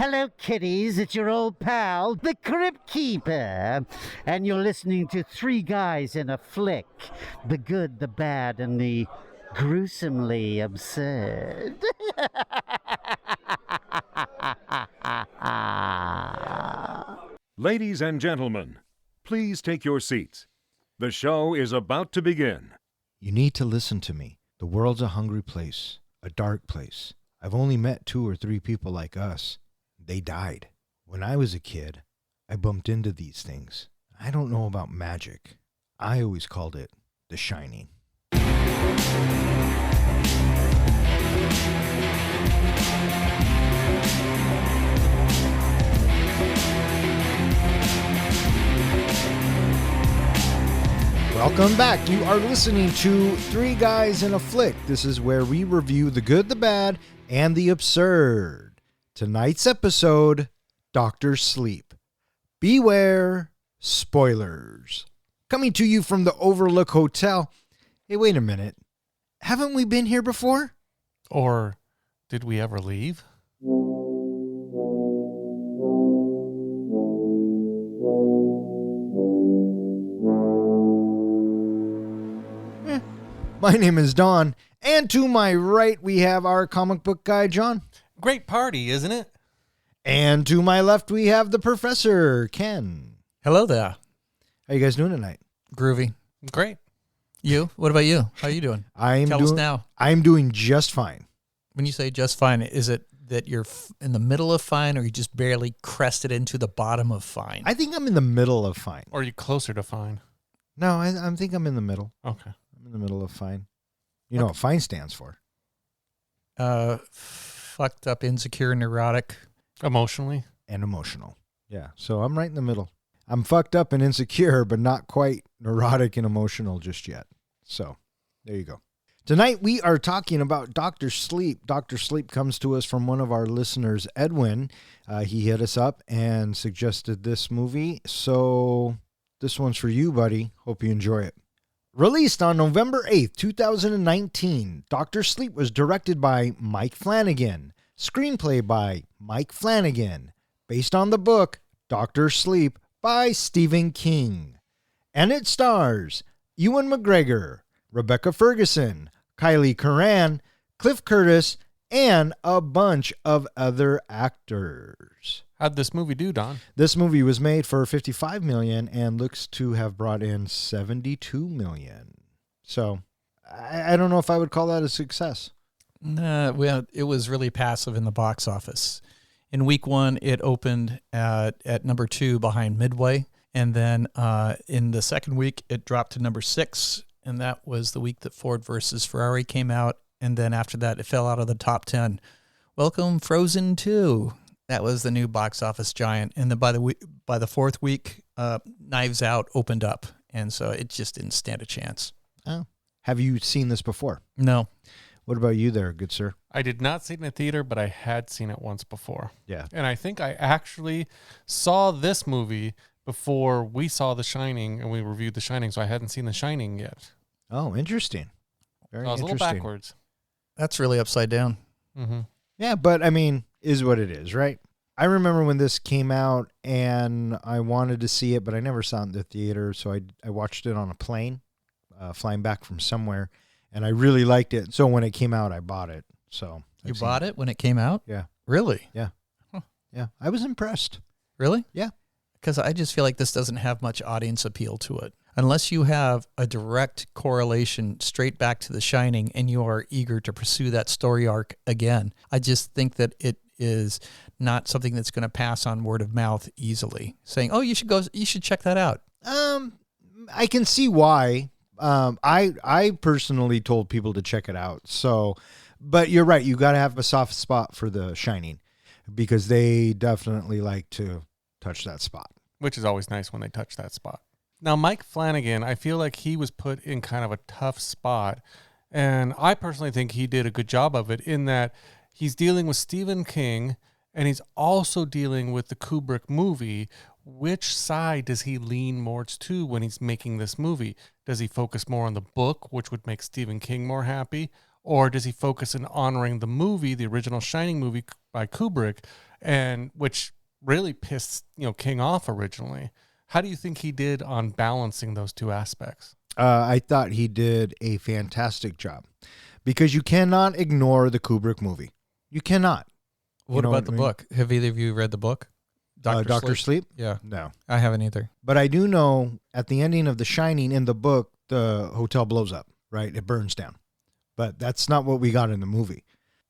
Hello, kiddies. It's your old pal, the Crypt Keeper. And you're listening to Three Guys in a Flick. The good, the bad, and the gruesomely absurd. Ladies and gentlemen, please take your seats. The show is about to begin. You need to listen to me. The world's a hungry place, a dark place. I've only met 2 or 3 people like us. They died. When I was a kid, I bumped into these things. I don't know about magic. I always called it The Shining. Welcome back. You are listening to Three Guys in a Flick. This is where we review the good, the bad, and the absurd. Tonight's episode, Dr. Sleep. Beware spoilers. Coming to you from the Overlook Hotel. Hey, wait a minute. Haven't we been here before? Or did we ever leave? My name is Don, and to my right we have our comic book guy, John. Great party, isn't it? And to my left we have the professor, Ken. Hello there. How you guys doing tonight? Groovy. Great. You? What about you? How are you doing? Tell us now. I'm doing just fine. When you say just fine, is it that you're in the middle of fine, or you just barely crested into the bottom of fine? I think I'm in the middle of fine. Or are you closer to fine? No, I think I'm in the middle. Okay. I'm in the middle of fine. You know what fine stands for? Fucked up, insecure, neurotic. Emotionally? And emotional. Yeah, so I'm right in the middle. I'm fucked up and insecure, but not quite neurotic and emotional just yet. So, there you go. Tonight we are talking about Dr. Sleep. Dr. Sleep comes to us from one of our listeners, Edwin. He hit us up and suggested this movie. So, this one's for you, buddy. Hope you enjoy it. Released on November 8th, 2019, Dr. Sleep was directed by Mike Flanagan. Screenplay by Mike Flanagan. Based on the book Dr. Sleep by Stephen King. And it stars Ewan McGregor, Rebecca Ferguson, Kylie Curran, Cliff Curtis, and a bunch of other actors. How'd this movie do, Don? This movie was made for $55 million and looks to have brought in $72 million. So I don't know if I would call that a success. Well, it was really passive in the box office. In week 1, it opened at number 2 behind Midway. And then in the second week, it dropped to number 6. And that was the week that Ford versus Ferrari came out. And then after that, it fell out of the top 10. Welcome, Frozen 2. That was the new box office giant. And then by the fourth week, Knives Out opened up. And so it just didn't stand a chance. Oh. Have you seen this before? No. What about you there, good sir? I did not see it in a theater, but I had seen it once before. Yeah. And I think I actually saw this movie before we saw The Shining and we reviewed The Shining, so I hadn't seen The Shining yet. Oh, interesting. Very So I was interesting. a little backwards. That's really upside down. Mm-hmm. Yeah, but I mean, is what it is, right? I remember when this came out and I wanted to see it, but I never saw it in the theater, so I watched it on a plane, flying back from somewhere, and I really liked it. So when it came out, I bought it. So You bought it when it came out? Yeah. Really? Yeah. Huh. Yeah. I was impressed. Really? Yeah. Because I just feel like this doesn't have much audience appeal to it. Unless you have a direct correlation straight back to The Shining and you are eager to pursue that story arc again. I just think that it is not something that's going to pass on word of mouth easily. Saying, oh, you should check that out. I can see why. I personally told people to check it out. So, but you're right. You got to have a soft spot for The Shining because they definitely like to touch that spot. Which is always nice when they touch that spot. Now, Mike Flanagan, I feel like he was put in kind of a tough spot. And I personally think he did a good job of it in that he's dealing with Stephen King and he's also dealing with the Kubrick movie. Which side does he lean more to when he's making this movie? Does he focus more on the book, which would make Stephen King more happy? Or does he focus on honoring the movie, the original Shining movie by Kubrick, and which really pissed King off originally. How do you think he did on balancing those two aspects? I thought he did a fantastic job because you cannot ignore the Kubrick movie. You cannot. What about the book? Have either of you read the book? Dr. Sleep? Yeah. No. I haven't either. But I do know at the ending of The Shining in the book, the hotel blows up, right? It burns down. But that's not what we got in the movie.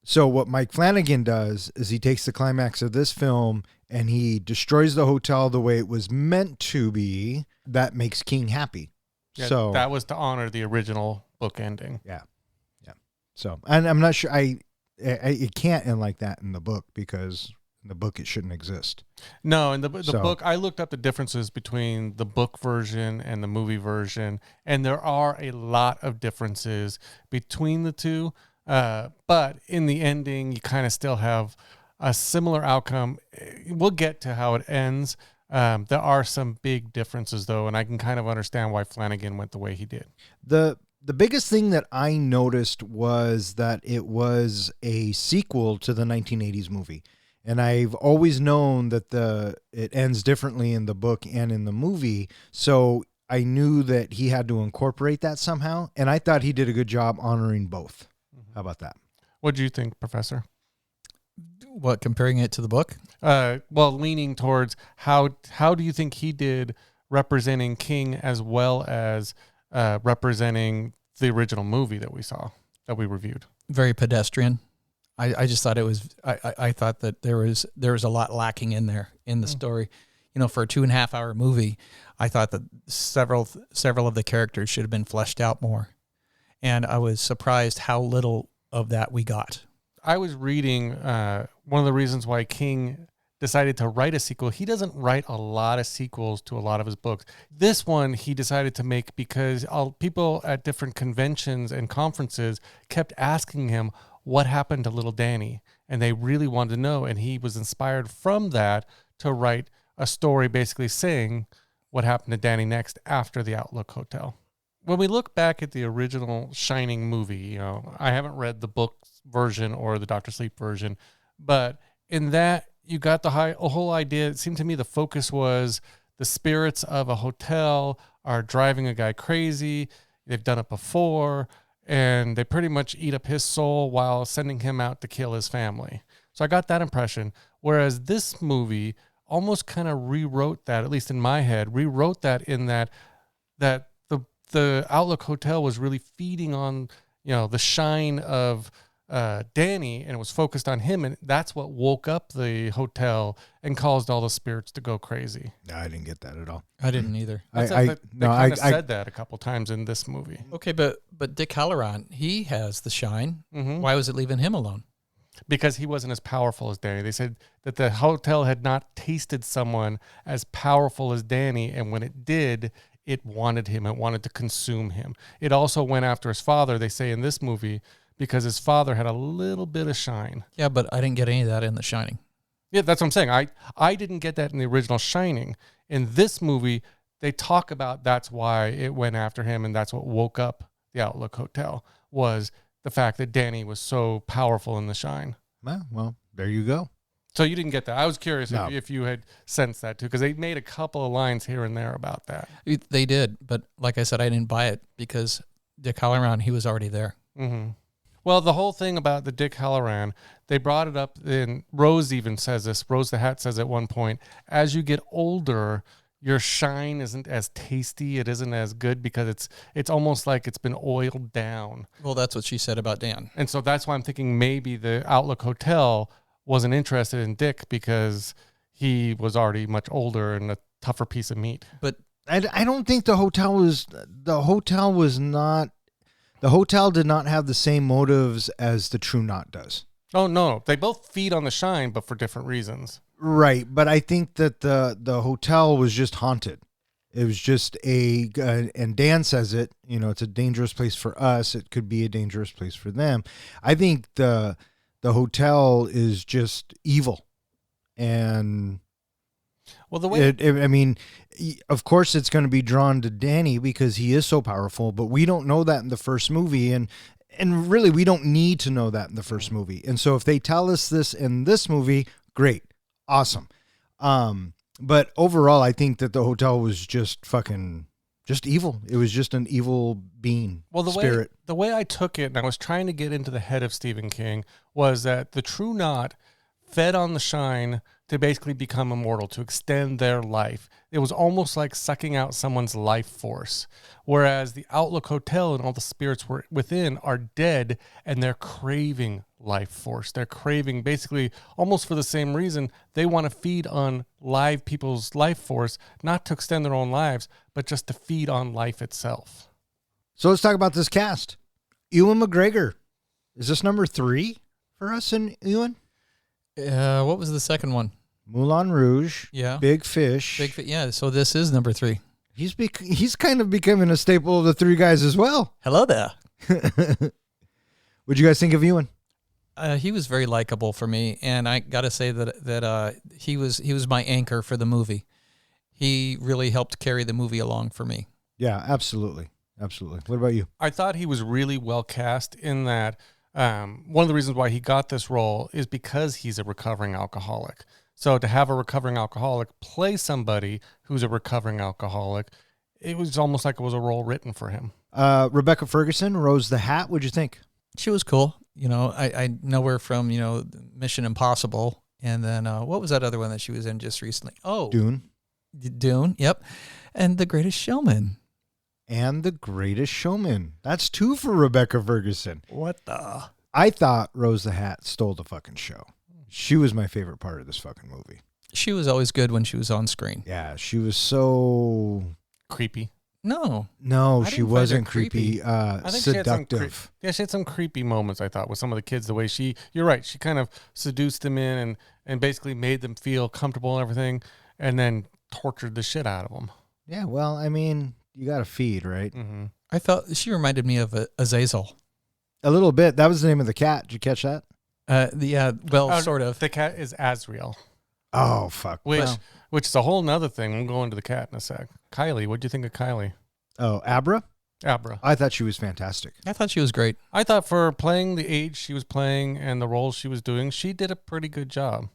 So what Mike Flanagan does is he takes the climax of this film and he destroys the hotel the way it was meant to be. That makes King happy. Yeah, so that was to honor the original book ending. Yeah. So, and I'm not sure it can't end like that in the book because in the book it shouldn't exist. No, in the book, I looked up the differences between the book version and the movie version, and there are a lot of differences between the two. But in the ending, you kind of still have a similar outcome. We'll get to how it ends. There are some big differences, though, and I can kind of understand why Flanagan went the way he did. The biggest thing that I noticed was that it was a sequel to the 1980s movie. And I've always known that it ends differently in the book and in the movie. So I knew that he had to incorporate that somehow. And I thought he did a good job honoring both. How about that? What do you think, Professor? What, comparing it to the book? Well, leaning towards how do you think he did representing King as well as representing the original movie that we reviewed? Very pedestrian. I just thought it was. I thought that there was a lot lacking in there in the story. For a 2.5 hour movie, I thought that several of the characters should have been fleshed out more, and I was surprised how little of that we got. I was reading one of the reasons why King decided to write a sequel. He doesn't write a lot of sequels to a lot of his books. This one he decided to make because people at different conventions and conferences kept asking him what happened to little Danny, and they really wanted to know, and he was inspired from that to write a story basically saying what happened to Danny next after the Outlook Hotel. When we look back at the original Shining movie, I haven't read the book version or the Dr. Sleep version, but in that you got the whole idea. It seemed to me the focus was the spirits of a hotel are driving a guy crazy. They've done it before, and they pretty much eat up his soul while sending him out to kill his family. So I got that impression. Whereas this movie almost kind of rewrote that, at least in my head, in that the Outlook Hotel was really feeding on, the shine of Danny, and it was focused on him, and that's what woke up the hotel and caused all the spirits to go crazy. No, I didn't get that at all. I didn't either. They kind of said that a couple times in this movie. Okay, but Dick Halloran, he has the shine. Mm-hmm. Why was it leaving him alone? Because he wasn't as powerful as Danny. They said that the hotel had not tasted someone as powerful as Danny, and when it did, it wanted him. It wanted to consume him. It also went after his father, they say in this movie, because his father had a little bit of shine. Yeah, but I didn't get any of that in The Shining. Yeah, that's what I'm saying. I didn't get that in the original Shining. In this movie, they talk about that's why it went after him, and that's what woke up the Outlook Hotel, was the fact that Danny was so powerful in The Shine. Well, there you go. So you didn't get that. I was curious if you had sensed that too, because they made a couple of lines here and there about that. They did, but like I said, I didn't buy it because Dick Halloran, he was already there. Mm-hmm. Well, the whole thing about the Dick Halloran, they brought it up, and Rose even says this. Rose the Hat says at one point, as you get older, your shine isn't as tasty. It isn't as good because it's almost like it's been oiled down. Well, that's what she said about Dan. And so that's why I'm thinking maybe the Outlook Hotel wasn't interested in Dick because he was already much older and a tougher piece of meat. But I don't think the hotel did not have the same motives as the True Knot does. Oh, no. They both feed on the shine, but for different reasons. Right. But I think that the hotel was just haunted. It was just and Dan says it, it's a dangerous place for us. It could be a dangerous place for them. I think the hotel is just evil. And well, the way of course it's going to be drawn to Danny because he is so powerful, but we don't know that in the first movie, and really we don't need to know that in the first movie. And so if they tell us this in this movie, great. awesome. But overall, I think that the hotel was just evil. It was just an evil being. Well, spirit. The way I took it, and I was trying to get into the head of Stephen King, was that the True Knot fed on the shine to basically become immortal, to extend their life. It was almost like sucking out someone's life force. Whereas the Outlook Hotel and all the spirits were within are dead, and they're craving life force. They're craving, basically, almost for the same reason, they want to feed on live people's life force, not to extend their own lives, but just to feed on life itself. So let's talk about this cast. Ewan McGregor. Is this number 3 for us in Ewan? What was the second one? Moulin Rouge. Yeah. Big Fish. Yeah, so this is number 3. He's kind of becoming a staple of the Three Guys as well. Hello there. What'd you guys think of Ewan? He was very likable for me, and I got to say that he was my anchor for the movie. He really helped carry the movie along for me. Yeah, absolutely. Absolutely. What about you? I thought he was really well cast in that one of the reasons why he got this role is because he's a recovering alcoholic. So to have a recovering alcoholic play somebody who's a recovering alcoholic, it was almost like it was a role written for him. Rebecca Ferguson, Rose the Hat. What'd you think? She was cool. You know, I know her from, Mission Impossible. And then what was that other one that she was in just recently? Oh, Dune. Yep. And The Greatest Showman. And The Greatest Showman. That's 2 for Rebecca Ferguson. What the? I thought Rose the Hat stole the fucking show. She was my favorite part of this fucking movie. She was always good when she was on screen. Yeah, she was so... Creepy. No, she wasn't creepy. I think Seductive. she had some creepy moments, I thought, with some of the kids. The way you're right, she kind of seduced them in and basically made them feel comfortable and everything, and then tortured the shit out of them. Yeah, well, I mean, you got to feed, right? Mm-hmm. I felt she reminded me of Azazel. A little bit. That was the name of the cat. Did you catch that? Sort of. The cat is Azrael. Oh, fuck. Which is a whole nother thing. We'll go into the cat in a sec. Kylie, what'd you think of Kylie? Oh, Abra? Abra. I thought she was fantastic. I thought she was great. I thought for playing the age she was playing and the role she was doing, she did a pretty good job.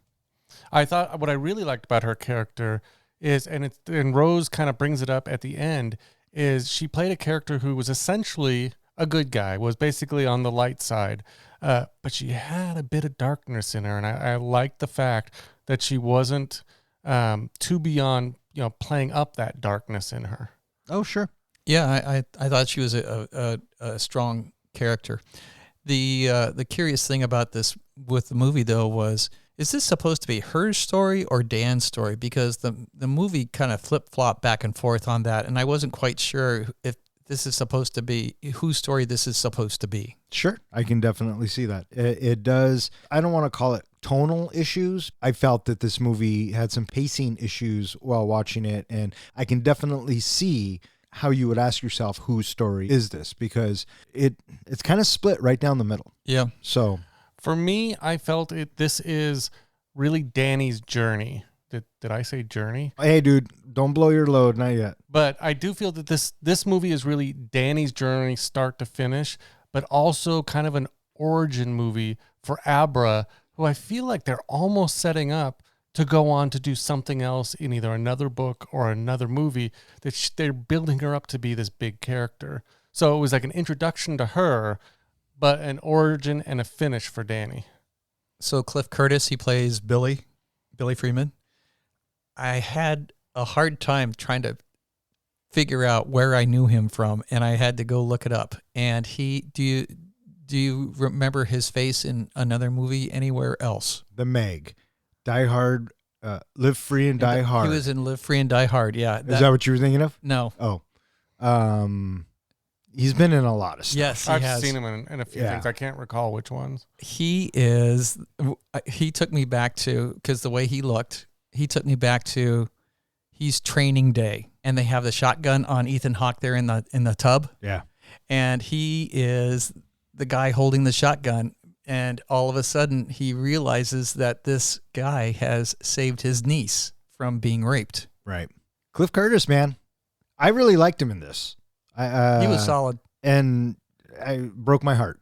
I thought what I really liked about her character is, and Rose kind of brings it up at the end, is she played a character who was essentially a good guy, was basically on the light side, but she had a bit of darkness in her, and I liked the fact that she wasn't too beyond, playing up that darkness in her. Oh, sure. Yeah, I thought she was a strong character. The curious thing about this with the movie, though, was, is this supposed to be her story or Dan's story? Because the movie kind of flip-flopped back and forth on that, and I wasn't quite sure if this is supposed to be whose story this is supposed to be. Sure, I can definitely see that. It does. I don't want to call it tonal issues. I felt that this movie had some pacing issues while watching it, and I can definitely see how you would ask yourself, whose story is this? Because it's kind of split right down the middle. Yeah. So for me, I felt this is really Danny's journey. Did I say journey? Hey, dude, don't blow your load. Not yet. But I do feel that this movie is really Danny's journey, start to finish, but also kind of an origin movie for Abra, who I feel like they're almost setting up to go on to do something else in either another book or another movie, that they're building her up to be this big character. So it was like an introduction to her, but an origin and a finish for Danny. So Cliff Curtis, he plays Billy Freeman. I had a hard time trying to figure out where I knew him from, and I had to go look it up. And do you remember his face in another movie anywhere else? The Meg. Die Hard, Live Free and Die Hard. He was in Live Free and Die Hard, yeah. Is that what you were thinking of? No. Oh. He's been in a lot of stuff. Yes, I've seen him in a few things. I can't recall which ones. He took me back to, because the way he looked, he took me back to, he's Training Day, and they have the shotgun on Ethan Hawke there in the tub. Yeah. And he is the guy holding the shotgun, and all of a sudden he realizes that this guy has saved his niece from being raped. Right. Cliff Curtis, man. I really liked him in this. He was solid. And I broke my heart.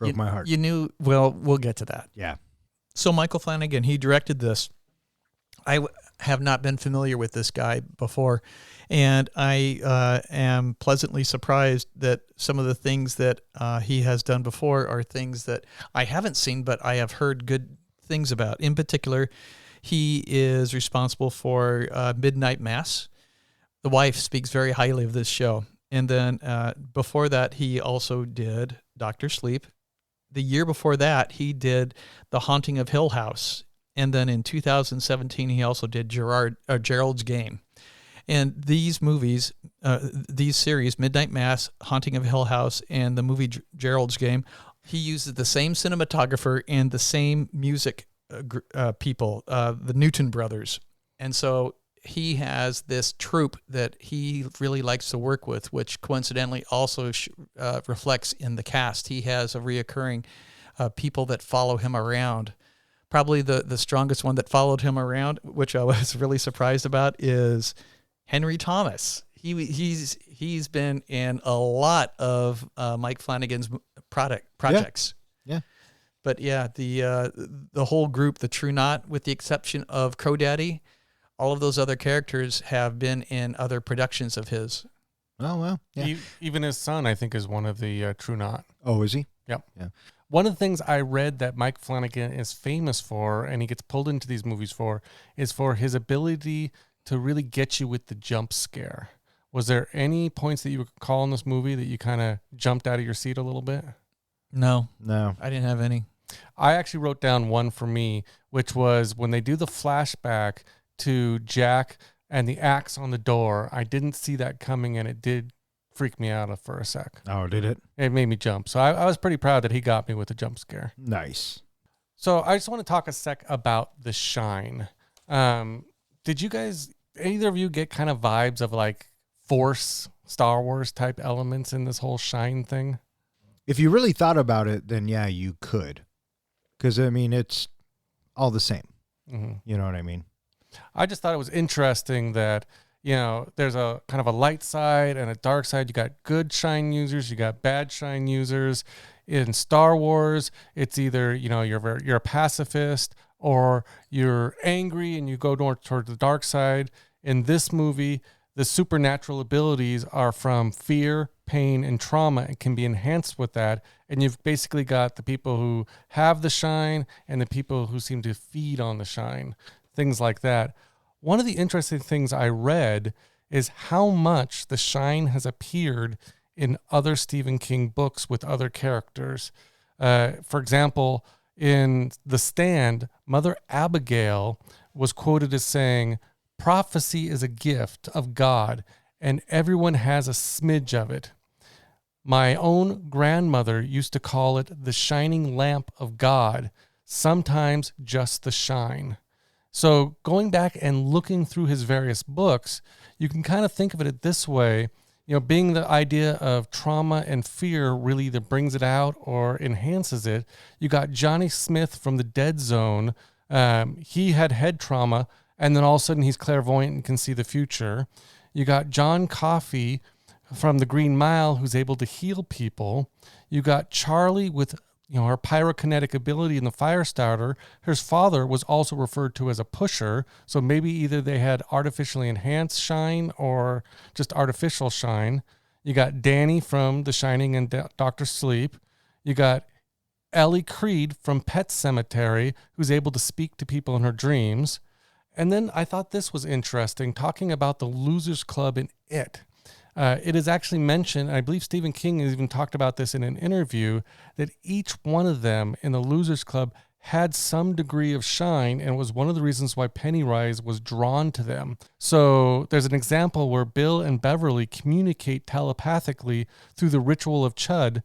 My heart. You knew, well, we'll get to that. Yeah. So Michael Flanagan, he directed this. have not been familiar with this guy before, and I am pleasantly surprised that some of the things that he has done before are things that I haven't seen, but I have heard good things about. In particular, he is responsible for Midnight Mass. The wife speaks very highly of this show. And then before that, he also did Dr. Sleep. The year before that, he did The Haunting of Hill House. And then in 2017, he also did Gerald's Game. And these movies, these series, Midnight Mass, Haunting of Hill House, and the movie Gerald's Game, he uses the same cinematographer and the same music people, the Newton brothers. And so he has this troupe that he really likes to work with, which coincidentally also reflects in the cast. He has a reoccurring people that follow him around. Probably the strongest one that followed him around, which I was really surprised about, is Henry Thomas. He's been in a lot of Mike Flanagan's projects. Yeah. But yeah, the whole group, the True Knot, with the exception of Crow Daddy, all of those other characters have been in other productions of his. Oh, well. Yeah. Even his son, I think, is one of the True Knot. Oh, is he? Yep. Yeah. One of the things I read that Mike Flanagan is famous for, and he gets pulled into these movies for, is for his ability to really get you with the jump scare. Was there any points that you recall in this movie that you kind of jumped out of your seat a little bit? No, I didn't have any. I actually wrote down one for me, which was when they do the flashback to Jack and the axe on the door. I didn't see that coming, and it did freak me out for a sec. Oh, did it? It made me jump. So I was pretty proud that he got me with a jump scare. Nice. So I just want to talk a sec about The Shine. Did you guys, either of you, get kind of vibes of like Force, Star Wars type elements in this whole Shine thing? If you really thought about it, then yeah, you could. Because, I mean, it's all the same. Mm-hmm. You know what I mean? I just thought it was interesting that, you know, there's a kind of a light side and a dark side. You got good Shine users, you got bad Shine users. In Star Wars, it's either, you know, you're a pacifist or you're angry and you go toward the dark side. In this movie, the supernatural abilities are from fear, pain, and trauma and can be enhanced with that. And you've basically got the people who have the Shine and the people who seem to feed on the Shine, things like that. One of the interesting things I read is how much the Shine has appeared in other Stephen King books with other characters. For example, in The Stand, Mother Abigail was quoted as saying, "Prophecy is a gift of God, and everyone has a smidge of it. My own grandmother used to call it the shining lamp of God, sometimes just the shine." So going back and looking through his various books, you can kind of think of it this way, you know, being the idea of trauma and fear really either brings it out or enhances it. You got Johnny Smith from The Dead Zone. He had head trauma, and then all of a sudden he's clairvoyant and can see the future. You got John Coffey from The Green Mile, who's able to heal people. You got Charlie with, you know, her pyrokinetic ability in the fire starter. His father was also referred to as a pusher, so maybe either they had artificially enhanced shine or just artificial shine. You got Danny from The Shining and Dr. Sleep. You got Ellie Creed from Pet Sematary, who's able to speak to people in her dreams. And then I thought this was interesting, talking about the Losers Club in It. It is actually mentioned, and I believe Stephen King has even talked about this in an interview, that each one of them in the Losers Club had some degree of shine, and it was one of the reasons why Pennywise was drawn to them. So there's an example where Bill and Beverly communicate telepathically through the ritual of Chud.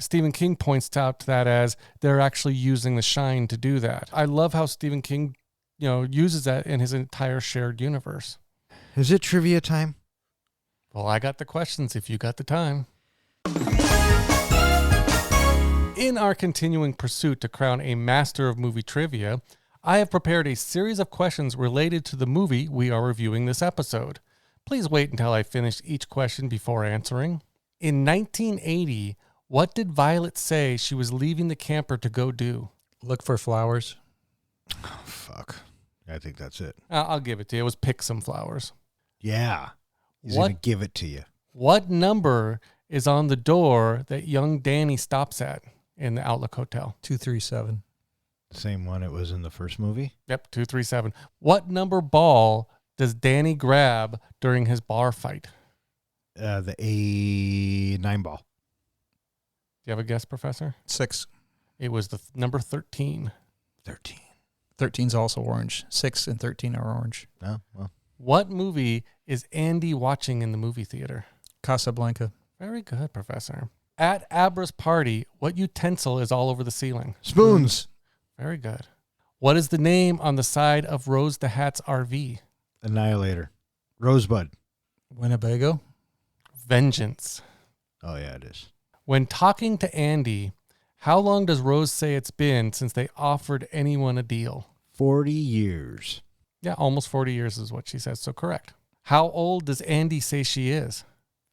Stephen King points out that as they're actually using the shine to do that. I love how Stephen King, you know, uses that in his entire shared universe. Is it trivia time? Well, I got the questions if you got the time. In our continuing pursuit to crown a master of movie trivia, I have prepared a series of questions related to the movie we are reviewing this episode. Please wait until I finish each question before answering. In 1980, what did Violet say she was leaving the camper to go do? Look for flowers. Oh, fuck. I think that's it. I'll give it to you. It was Pick Some Flowers. Yeah. He's What? going to give it to you. What number is on the door that young Danny stops at in the Outlook Hotel? 237. The same one it was in the first movie? Yep, 237. What number ball does Danny grab during his bar fight? The A9 ball. Do you have a guess, Professor? 6. It was the number 13. 13. 13's also orange. 6 and 13 are orange. Oh, well. What movie is Andy watching in the movie theater? Casablanca. Very good, Professor. At Abra's party, what utensil is all over the ceiling? Spoons. Very good. What is the name on the side of Rose the Hat's RV? Annihilator. Rosebud. Winnebago. Vengeance. Oh, yeah, it is. When talking to Andy, how long does Rose say it's been since they offered anyone a deal? 40 years. Yeah, almost 40 years is what she says, so correct. How old does Andy say she is?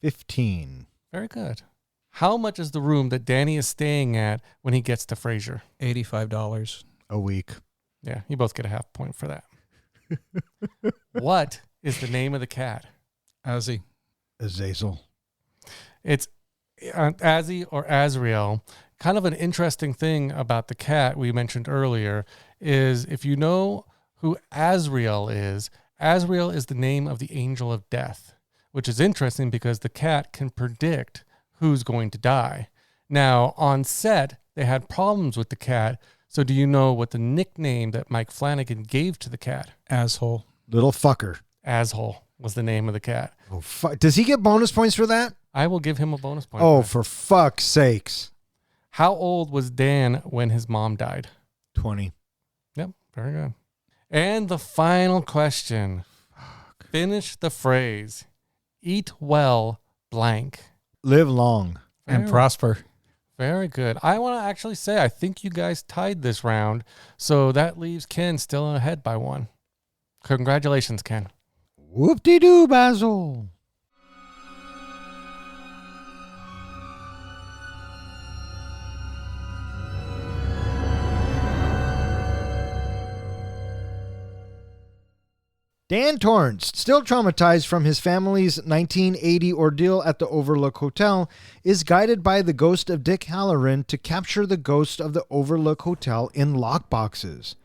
15. Very good. How much is the room that Danny is staying at when he gets to Frasier? $85. A week. Yeah, you both get a half point for that. What is the name of the cat? Ozzy. Azazel. It's Azzy or Azrael. Kind of an interesting thing about the cat we mentioned earlier is if you know who Azrael is the name of the angel of death, which is interesting because the cat can predict who's going to die. Now, on set, they had problems with the cat. So do you know what the nickname that Mike Flanagan gave to the cat? Asshole. Little fucker. Asshole was the name of the cat. Oh, does he get bonus points for that? I will give him a bonus point. Oh, for that. for fuck's sakes. How old was Dan when his mom died? 20. Yep, very good. And the final question. Finish the phrase. Eat well, blank. Live long. And Very- prosper. Very good. I want to actually say I think you guys tied this round, so that leaves Ken still ahead by 1. Congratulations, Ken. Whoop-de-doo, Basil. Dan Torrance, still traumatized from his family's 1980 ordeal at the Overlook Hotel, is guided by the ghost of Dick Halloran to capture the ghost of the Overlook Hotel in lockboxes.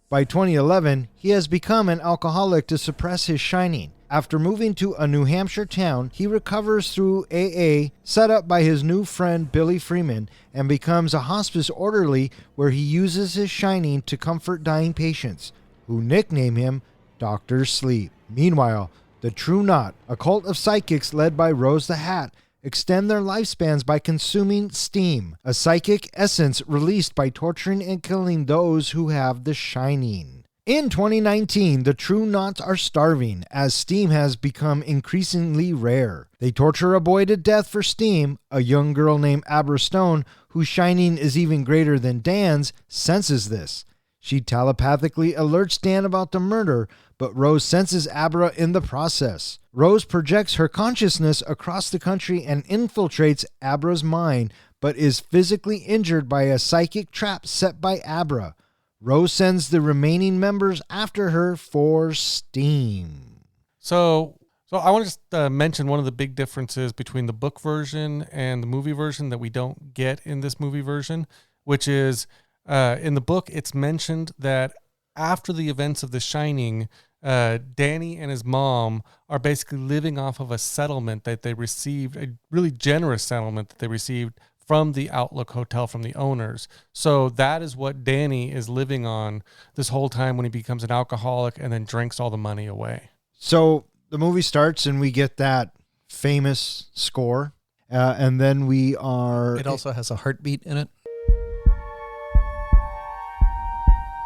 By 2011, he has become an alcoholic to suppress his shining. After moving to a New Hampshire town, he recovers through AA, set up by his new friend Billy Freeman, and becomes a hospice orderly where he uses his shining to comfort dying patients, who nickname him Dr. Sleep. Meanwhile, the True Knot, a cult of psychics led by Rose the Hat, extend their lifespans by consuming steam, a psychic essence released by torturing and killing those who have the shining. In 2019, the True Knots are starving as steam has become increasingly rare. They torture a boy to death for steam. A young girl named Abra Stone, whose shining is even greater than Dan's, senses this. She telepathically alerts Dan about the murder, but Rose senses Abra in the process. Rose projects her consciousness across the country and infiltrates Abra's mind, but is physically injured by a psychic trap set by Abra. Rose sends the remaining members after her for steam. So I want to just mention one of the big differences between the book version and the movie version that we don't get in this movie version, which is in the book, it's mentioned that after the events of The Shining, Danny and his mom are basically living off of a settlement that they received, a really generous settlement that they received from the Outlook Hotel, from the owners. So that is what Danny is living on this whole time when he becomes an alcoholic and then drinks all the money away. So the movie starts and we get that famous score. And then we are... It also has a heartbeat in it.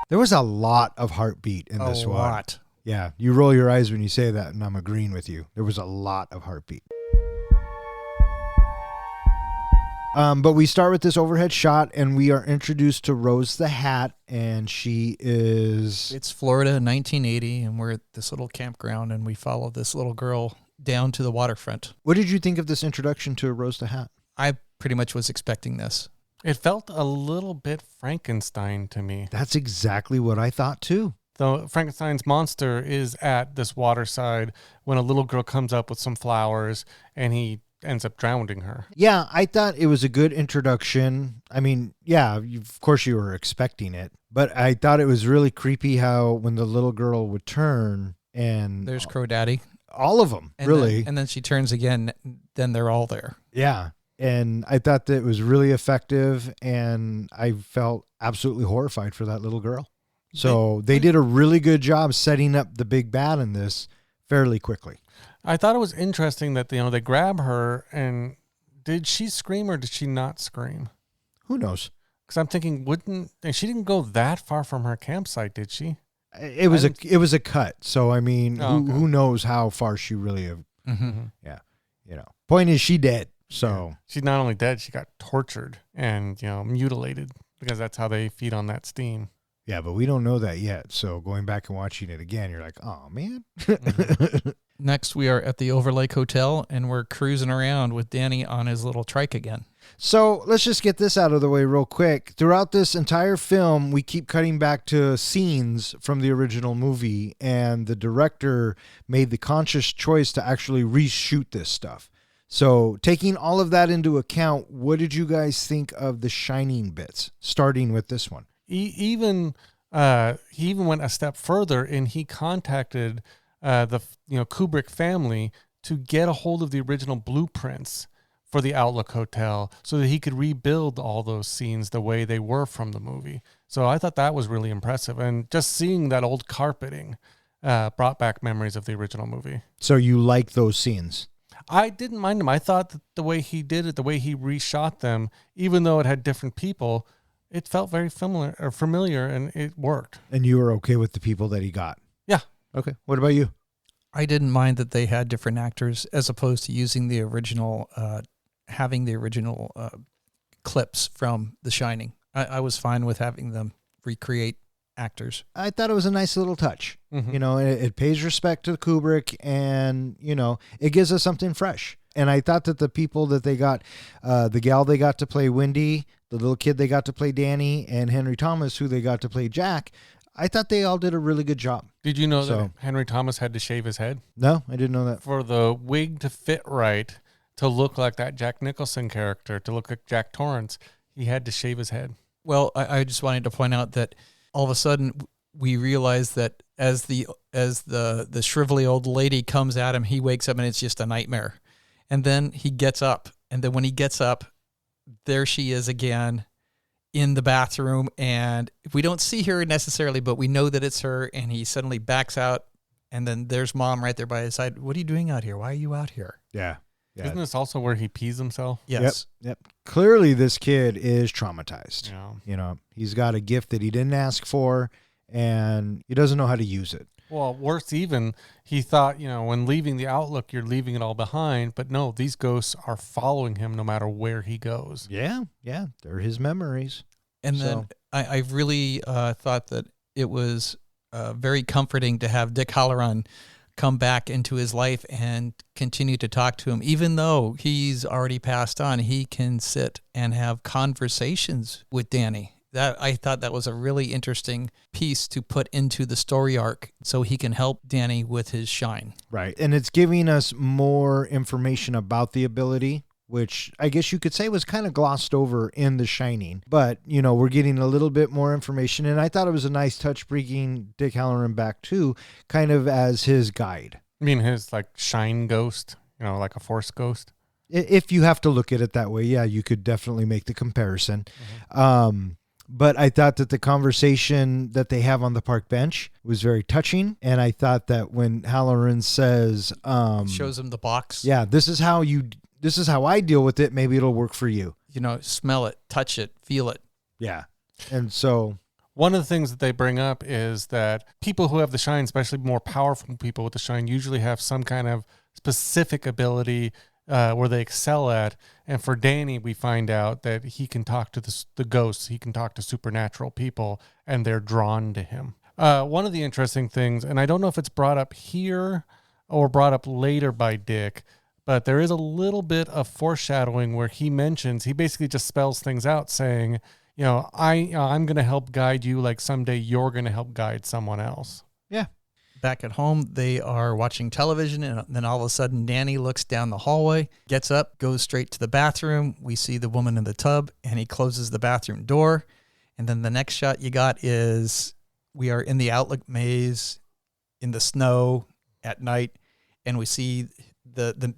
There was a lot of heartbeat in this one. A lot. Yeah, you roll your eyes when you say that, and I'm agreeing with you. There was a lot of heartbeat. But we start with this overhead shot, and we are introduced to Rose the Hat, and she is... It's Florida, 1980, and we're at this little campground, and we follow this little girl down to the waterfront. What did you think of this introduction to Rose the Hat? I pretty much was expecting this. It felt a little bit Frankenstein to me. That's exactly what I thought, too. the Frankenstein's monster is at this waterside when a little girl comes up with some flowers and he ends up drowning her. Yeah, I thought it was a good introduction. I mean, yeah, of course you were expecting it, but I thought it was really creepy how when the little girl would turn and There's Crow Daddy. all of them, And really. Then, and then she turns again, then they're all there. Yeah. And I thought that it was really effective, and I felt absolutely horrified for that little girl. So they did a really good job setting up the big bad in this fairly quickly. I thought it was interesting that, they grab her, and did she scream or did she not scream? Who knows? Because I'm thinking, and she didn't go that far from her campsite, did she? It was a cut. So, I mean, okay. who knows how far she really, Mm-hmm. yeah. Point is she dead. So She's not only dead, she got tortured and, mutilated because that's how they feed on that steam. yeah, but we don't know that yet. So going back and watching it again, you're like, oh man. Next, we are at the Overlake Hotel, and we're cruising around with Danny on his little trike again. So let's just get this out of the way real quick. Throughout this entire film, we keep cutting back to scenes from the original movie, and the director made the conscious choice to actually reshoot this stuff. So taking all of that into account, what did you guys think of the shining bits, starting with this one? He even went a step further, and he contacted the Kubrick family to get a hold of the original blueprints for the Outlook Hotel so that he could rebuild all those scenes the way they were from the movie. So I thought that was really impressive, and just seeing that old carpeting brought back memories of the original movie. So you like those scenes? I didn't mind them. I thought that the way he did it, the way he reshot them, even though it had different people, it felt very familiar, and it worked. And you were okay with the people that he got? Yeah. Okay. What about you? I didn't mind that they had different actors as opposed to using the original, having the original clips from The Shining. I was fine with having them recreate actors. I thought it was a nice little touch. Mm-hmm. It pays respect to Kubrick, and, it gives us something fresh. And I thought that the people that they got, the gal they got to play Wendy, the little kid they got to play Danny, and Henry Thomas, who they got to play Jack, I thought they all did a really good job. Did you know that Henry Thomas had to shave his head? No, I didn't know that. For the wig to fit right, to look like that Jack Nicholson character, to look like Jack Torrance, he had to shave his head. Well, I just wanted to point out that all of a sudden we realized that as the shrivelly old lady comes at him, he wakes up and it's just a nightmare. And then he gets up, and then when he gets up, there she is again in the bathroom, and we don't see her necessarily, but we know that it's her, and he suddenly backs out, and then there's Mom right there by his side. What are you doing out here? Why are you out here? Yeah. Isn't this also where he pees himself? Yes. Yep. Clearly this kid is traumatized. Yeah. He's got a gift that he didn't ask for, and he doesn't know how to use it. Well, worse even, he thought, when leaving the Outlook, you're leaving it all behind. But no, these ghosts are following him no matter where he goes. Yeah. They're his memories. And then I really thought that it was very comforting to have Dick Halloran come back into his life and continue to talk to him. Even though he's already passed on, he can sit and have conversations with Danny. I thought that was a really interesting piece to put into the story arc so he can help Danny with his shine. Right. And it's giving us more information about the ability, which I guess you could say was kind of glossed over in The Shining. But, we're getting a little bit more information. And I thought it was a nice touch bringing Dick Halloran back too, kind of as his guide. I mean, his shine ghost, like a force ghost. If you have to look at it that way, yeah, you could definitely make the comparison. Mm-hmm. But I thought that the conversation that they have on the park bench was very touching. And I thought that when Halloran says, shows him the box. Yeah, this is how I deal with it. Maybe it'll work for you. Smell it, touch it, feel it. Yeah. And so one of the things that they bring up is that people who have the shine, especially more powerful people with the shine, usually have some kind of specific ability where they excel at. And for Danny, we find out that he can talk to the ghosts. He can talk to supernatural people, and they're drawn to him. One of the interesting things, and I don't know if it's brought up here or brought up later by Dick, but there is a little bit of foreshadowing where he basically just spells things out saying, I'm going to help guide you like someday you're going to help guide someone else. Yeah. Back at home, they are watching television, and then all of a sudden, Danny looks down the hallway, gets up, goes straight to the bathroom. We see the woman in the tub, and he closes the bathroom door. And then the next shot you got is we are in the outlook maze in the snow at night, and we see the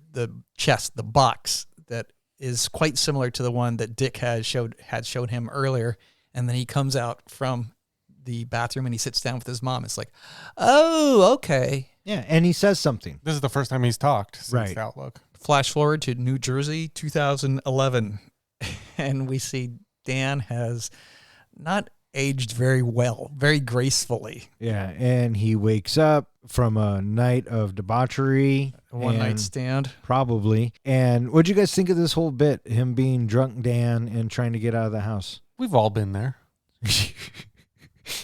chest, the box that is quite similar to the one that Dick had showed him earlier. And then he comes out from the bathroom and he sits down with his mom. It's like, oh, okay. Yeah, and he says something. This is the first time he's talked since Right. the Outlook. Flash forward to New Jersey, 2011, and we see Dan has not aged very well, very gracefully. Yeah, and he wakes up from a night of debauchery. A one-night and- stand. Probably. And what'd you guys think of this whole bit? Him being drunk Dan and trying to get out of the house. We've all been there.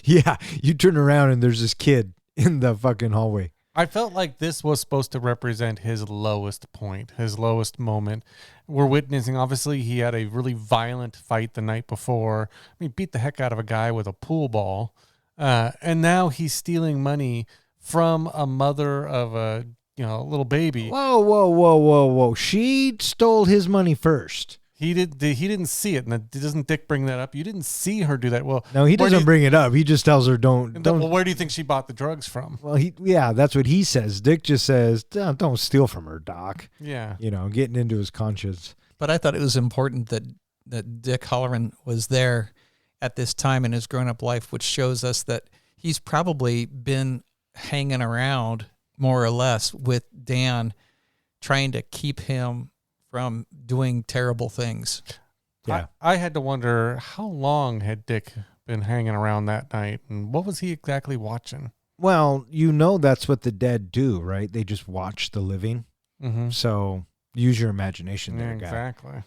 Yeah, you turn around and there's this kid in the fucking hallway. I felt like this was supposed to represent his lowest point, his lowest moment. We're witnessing, obviously, he had a really violent fight the night before. I mean, beat the heck out of a guy with a pool ball. And now he's stealing money from a mother of a little baby. Whoa. She stole his money first. He didn't see it. And doesn't Dick bring that up? You didn't see her do that. Well, No, he doesn't bring it up. He just tells her don't. Well, where do you think she bought the drugs from? Well, that's what he says. Dick just says, don't steal from her, Doc. Yeah. Getting into his conscience. But I thought it was important that Dick Halloran was there at this time in his grown-up life, which shows us that he's probably been hanging around more or less with Dan, trying to keep him from doing terrible things. Yeah. I had to wonder, how long had Dick been hanging around that night, and what was he exactly watching? Well, that's what the dead do, right? They just watch the living. Mm-hmm. So use your imagination there, guy. Exactly.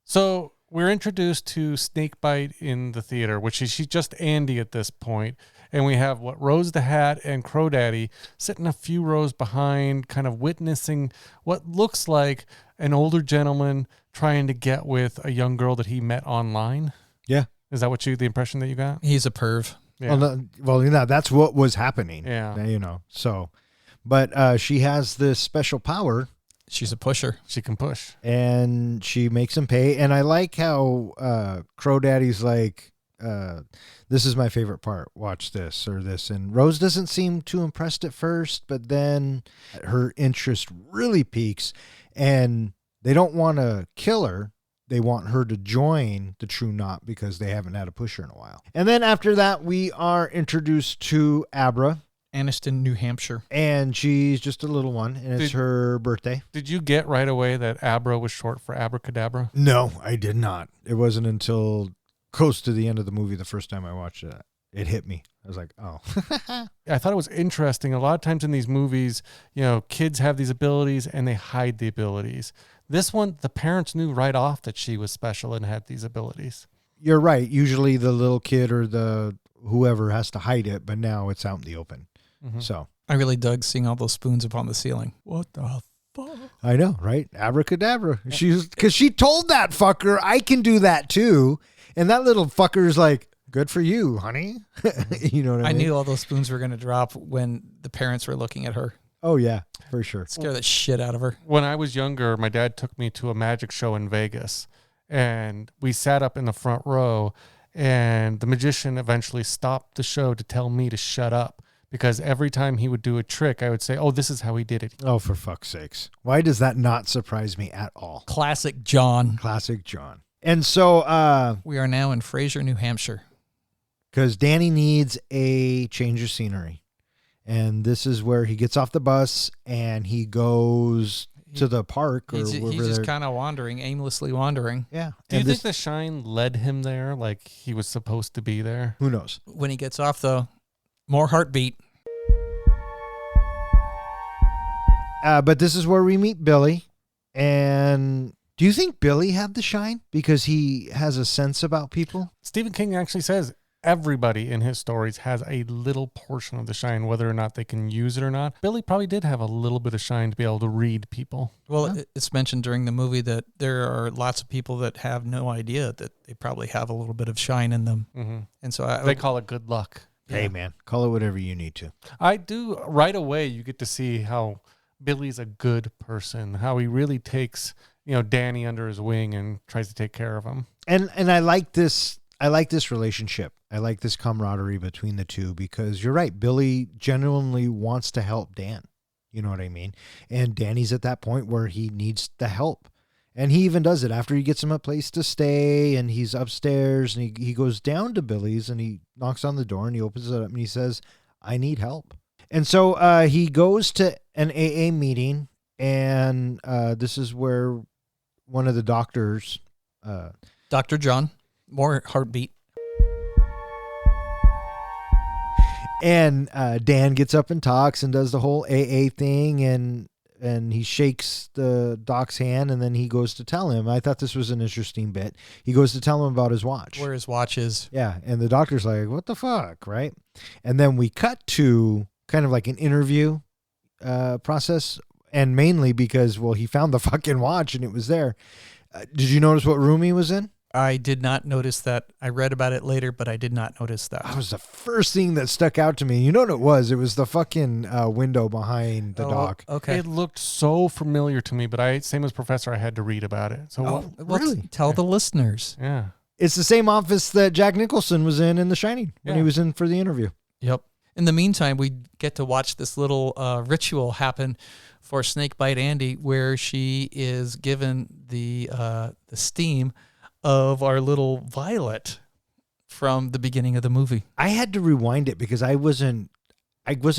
So we're introduced to Snakebite in the theater, which is she's just Andy at this point. And we have Rose the Hat and Crow Daddy sitting a few rows behind, kind of witnessing what looks like an older gentleman trying to get with a young girl that he met online. Yeah. Is that the impression that you got? He's a perv. Yeah. That's what was happening. Yeah. So, but she has this special power. She's a pusher. She can push. And she makes him pay. And I like how Crow Daddy's like, this is my favorite part. Watch this or this. And Rose doesn't seem too impressed at first, but then her interest really peaks. And they don't want to kill her. They want her to join the True Knot because they haven't had a pusher in a while. And then after that, we are introduced to Abra. Anniston, New Hampshire. And she's just a little one, and it's her birthday. Did you get right away that Abra was short for abracadabra? No, I did not. It wasn't until close to the end of the movie the first time I watched it. It hit me. I was like, oh. I thought it was interesting. A lot of times in these movies, kids have these abilities and they hide the abilities. This one, the parents knew right off that she was special and had these abilities. You're right. Usually the little kid or the whoever has to hide it, but now it's out in the open. Mm-hmm. So I really dug seeing all those spoons upon the ceiling. What the fuck? I know, right? Abracadabra. Because she told that fucker, I can do that too. And that little fucker's like, good for you, honey. You know what I mean? I knew all those spoons were going to drop when the parents were looking at her. Oh, yeah, for sure. Scare the shit out of her. When I was younger, my dad took me to a magic show in Vegas, and we sat up in the front row, and the magician eventually stopped the show to tell me to shut up, because every time he would do a trick, I would say, oh, this is how he did it. Oh, for fuck's sakes. Why does that not surprise me at all? Classic John. Classic John. And so, we are now in Fraser, New Hampshire. Because Danny needs a change of scenery. And this is where he gets off the bus and he goes to the park. Or He's just kind of wandering, aimlessly wandering. Yeah. Do you think the shine led him there, like he was supposed to be there? Who knows? When he gets off, though, more heartbeat. But this is where we meet Billy. And do you think Billy had the shine? Because he has a sense about people? Stephen King actually says everybody in his stories has a little portion of the shine, whether or not they can use it or not. Billy probably did have a little bit of shine to be able to read people. Well, it's mentioned during the movie that there are lots of people that have no idea that they probably have a little bit of shine in them. Mm-hmm. And so they call it good luck. Hey, man, call it whatever you need to. I do. Right away, you get to see how Billy's a good person, how he really takes, Danny under his wing and tries to take care of him. And I like this. I like this relationship. I like this camaraderie between the two because you're right. Billy genuinely wants to help Dan. You know what I mean? And Danny's at that point where he needs the help. And he even does it after he gets him a place to stay and he's upstairs and he goes down to Billy's and he knocks on the door and he opens it up and he says, I need help. And so he goes to an AA meeting and this is where one of the doctors, Dr. John, more heartbeat. And Dan gets up and talks and does the whole AA thing and he shakes the doc's hand and then he goes to tell him. I thought this was an interesting bit. He goes to tell him about his watch. Where his watch is. Yeah, and the doctor's like, what the fuck, right? And then we cut to kind of like an interview process, and mainly because, well, he found the fucking watch and it was there. Did you notice what room he was in? I did not notice that. I read about it later, but I did not notice that. That was the first thing that stuck out to me. You know what it was? It was the fucking window behind the dock. Okay. It looked so familiar to me, but same as Professor, I had to read about it. So really? Tell the listeners. Yeah. It's the same office that Jack Nicholson was in The Shining when he was in for the interview. Yep. In the meantime, we get to watch this little ritual happen for Snakebite Andy, where she is given the steam of our little Violet from the beginning of the movie. I had to rewind it because I wasn't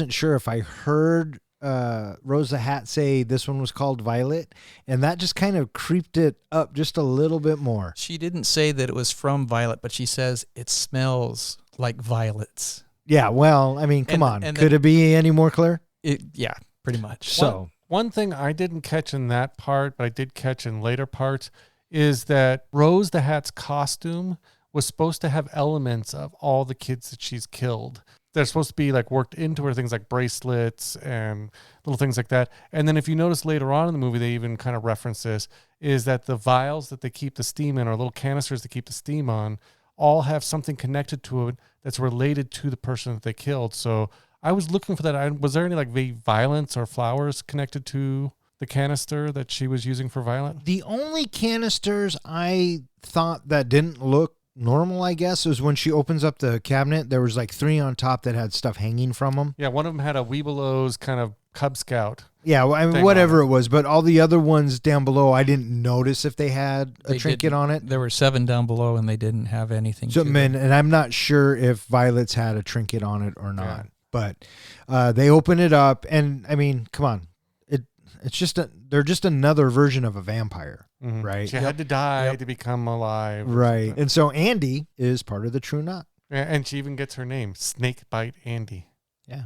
sure if I heard Rose the Hat say this one was called Violet, and that just kind of creeped it up just a little bit more. She didn't say that it was from Violet, but she says it smells like violets. Yeah, well, I mean, come on. And could it be any more clear? Yeah, pretty much. So one thing I didn't catch in that part, but I did catch in later parts, is that Rose the Hat's costume was supposed to have elements of all the kids that she's killed. They're supposed to be like worked into her, things like bracelets and little things like that. And then if you notice later on in the movie, they even kind of reference this, is that the vials that they keep the steam in, or little canisters that keep the steam on, all have something connected to it that's related to the person that they killed. So I was looking for that. Was there any like violence or flowers connected to the canister that she was using for Violet? The only canisters I thought that didn't look normal, I guess, was when she opens up the cabinet. There was like 3 on top that had stuff hanging from them. Yeah, one of them had a Weebelow's kind of Cub Scout. Yeah, well, I mean, whatever it was, but all the other ones down below, I didn't notice if they had a trinket on it. There were 7 down below, and they didn't have anything. So, and I'm not sure if Violet's had a trinket on it or not. Yeah. But they open it up, and I mean, come on, it's just they're just another version of a vampire, right? She had to die to become alive, right? And so Andy is part of the True Knot, and she even gets her name, Snakebite Andy. Yeah.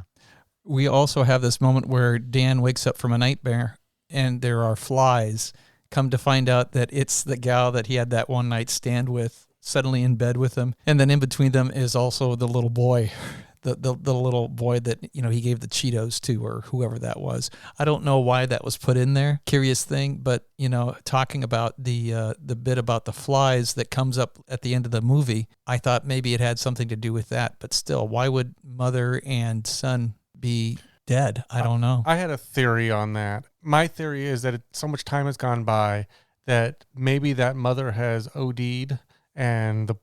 We also have this moment where Dan wakes up from a nightmare and there are flies. Come to find out that it's the gal that he had that one night stand with, suddenly in bed with him. And then in between them is also the little boy, the little boy that, he gave the Cheetos to, or whoever that was. I don't know why that was put in there. Curious thing, but, talking about the bit about the flies that comes up at the end of the movie, I thought maybe it had something to do with that. But still, why would mother and son be dead? I don't know. I had a theory on that. My theory is that so much time has gone by that maybe that mother has OD'd and the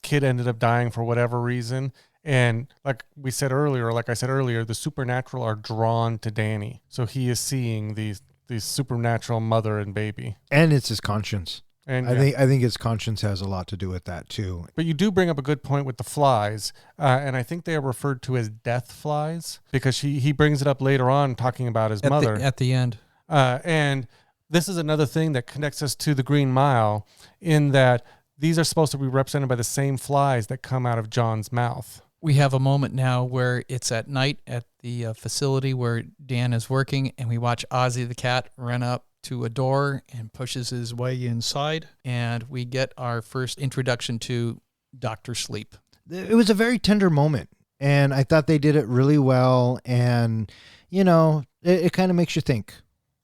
kid ended up dying for whatever reason. And like I said earlier, the supernatural are drawn to Danny. So he is seeing these supernatural mother and baby. And it's his conscience. And I think his conscience has a lot to do with that too. But you do bring up a good point with the flies, and I think they are referred to as death flies because he brings it up later on talking about his mother at the end. And this is another thing that connects us to the Green Mile, in that these are supposed to be represented by the same flies that come out of John's mouth. We have a moment now where it's at night at the facility where Dan is working, and we watch Ozzy the cat run up to a door and pushes his way inside, and we get our first introduction to Dr. Sleep. it was a very tender moment, and I thought they did it really well. And it kind of makes you think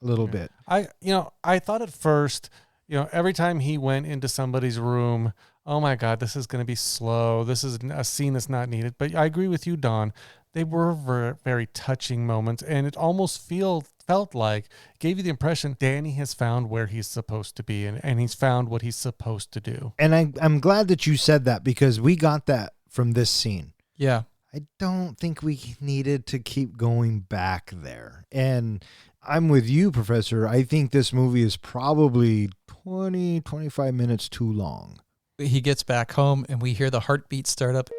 a little bit. I thought at first, every time he went into somebody's room, oh my God, this is going to be slow. This is a scene that's not needed. But I agree with you, Don. They were very, very touching moments, and it almost felt like, gave you the impression Danny has found where he's supposed to be, and he's found what he's supposed to do. And I'm glad that you said that, because we got that from this scene. Yeah. I don't think we needed to keep going back there. And I'm with you, Professor. I think this movie is probably 20, 25 minutes too long. He gets back home and we hear the heartbeat start up.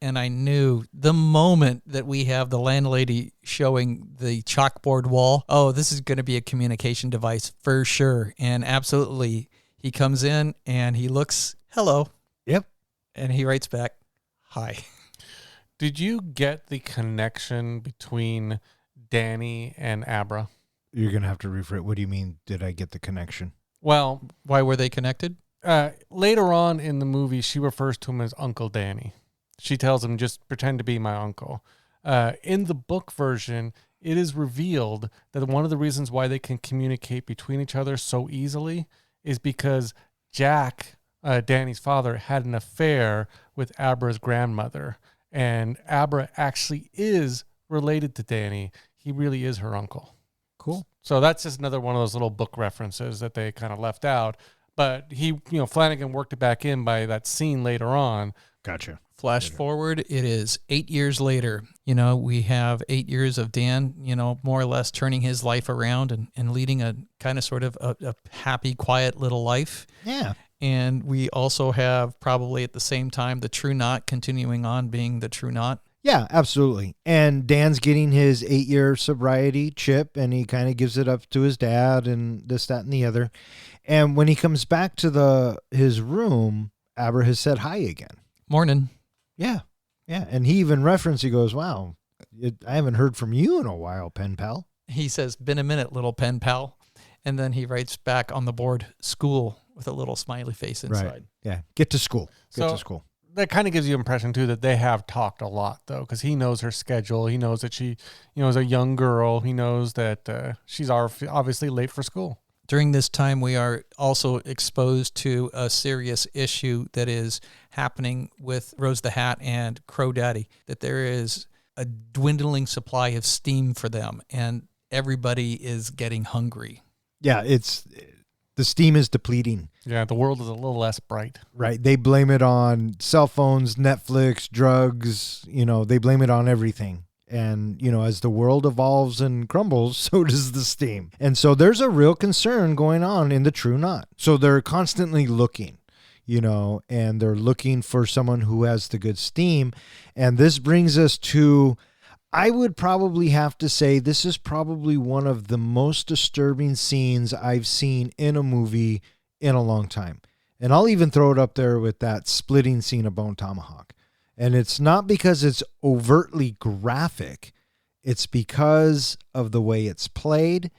And I knew the moment that we have the landlady showing the chalkboard wall, oh, this is going to be a communication device for sure. And absolutely, he comes in and he looks, hello. Yep. And he writes back, hi. Did you get the connection between Danny and Abra? You're going to have to rephrase. What do you mean, did I get the connection? Well, Why were they connected? later on in the movie, she refers to him as Uncle Danny. She tells him, just pretend to be my uncle. In the book version, it is revealed that one of the reasons why they can communicate between each other so easily is because Jack, Danny's father, had an affair with Abra's grandmother. And Abra actually is related to Danny. He really is her uncle. Cool. So that's just another one of those little book references that they kind of left out. But Flanagan worked it back in by that scene later on. Gotcha. Flash forward, it is 8 years later. We have 8 years of Dan, more or less turning his life around and leading a kind of sort of a happy, quiet little life. Yeah. And we also have probably at the same time the True Knot continuing on being the True Knot. Yeah, absolutely. And Dan's getting his 8-year sobriety chip, and he kind of gives it up to his dad and this, that, and the other. And when he comes back to his room, Abra has said hi again. Morning. Yeah. Yeah. And he even referenced, he goes, wow, I haven't heard from you in a while, pen pal. He says, been a minute, little pen pal. And then he writes back on the board, school, with a little smiley face inside. Right. Yeah. Get to school. Get to school. That kind of gives you the impression, too, that they have talked a lot, though, because he knows her schedule. He knows that she, is a young girl. He knows that she's obviously late for school. During this time, we are also exposed to a serious issue that is happening with Rose the Hat and Crow Daddy, that there is a dwindling supply of steam for them, and everybody is getting hungry. Yeah, the steam is depleting. Yeah, the world is a little less bright. Right. They blame it on cell phones, Netflix, drugs, they blame it on everything. And, as the world evolves and crumbles, so does the steam. And so there's a real concern going on in the True Knot. So they're constantly looking, and they're looking for someone who has the good steam. And this brings us to, I would probably have to say, this is probably one of the most disturbing scenes I've seen in a movie in a long time. And I'll even throw it up there with that splitting scene of Bone Tomahawk. And it's not because it's overtly graphic. It's because of the way it's played,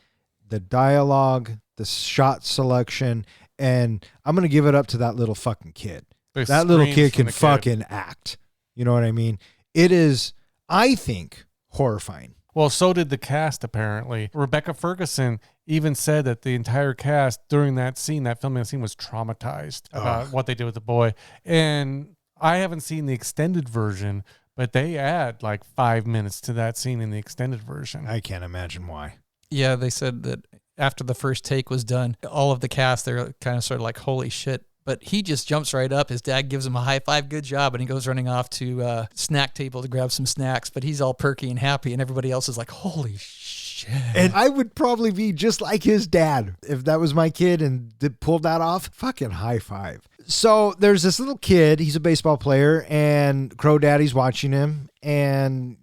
the dialogue, the shot selection. And I'm going to give it up to that little fucking kid. That little kid can fucking act. You know what I mean? It is, I think, horrifying. Well, so did the cast, apparently. Rebecca Ferguson even said that the entire cast during that scene, that filming scene, was traumatized about what they did with the boy. And I haven't seen the extended version, but they add like 5 minutes to that scene in the extended version. I can't imagine why. Yeah, they said that after the first take was done, all of the cast, they're kind of sort of like, holy shit. But he just jumps right up. His dad gives him a high five, good job, and he goes running off to snack table to grab some snacks. But he's all perky and happy, and everybody else is like, holy shit. And I would probably be just like his dad if that was my kid and pulled that off. Fucking high five. So there's this little kid. He's a baseball player, and Crow Daddy's watching him. And,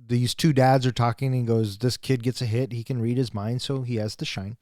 these two dads are talking, and he goes, this kid gets a hit. He can read his mind, so he has to shine.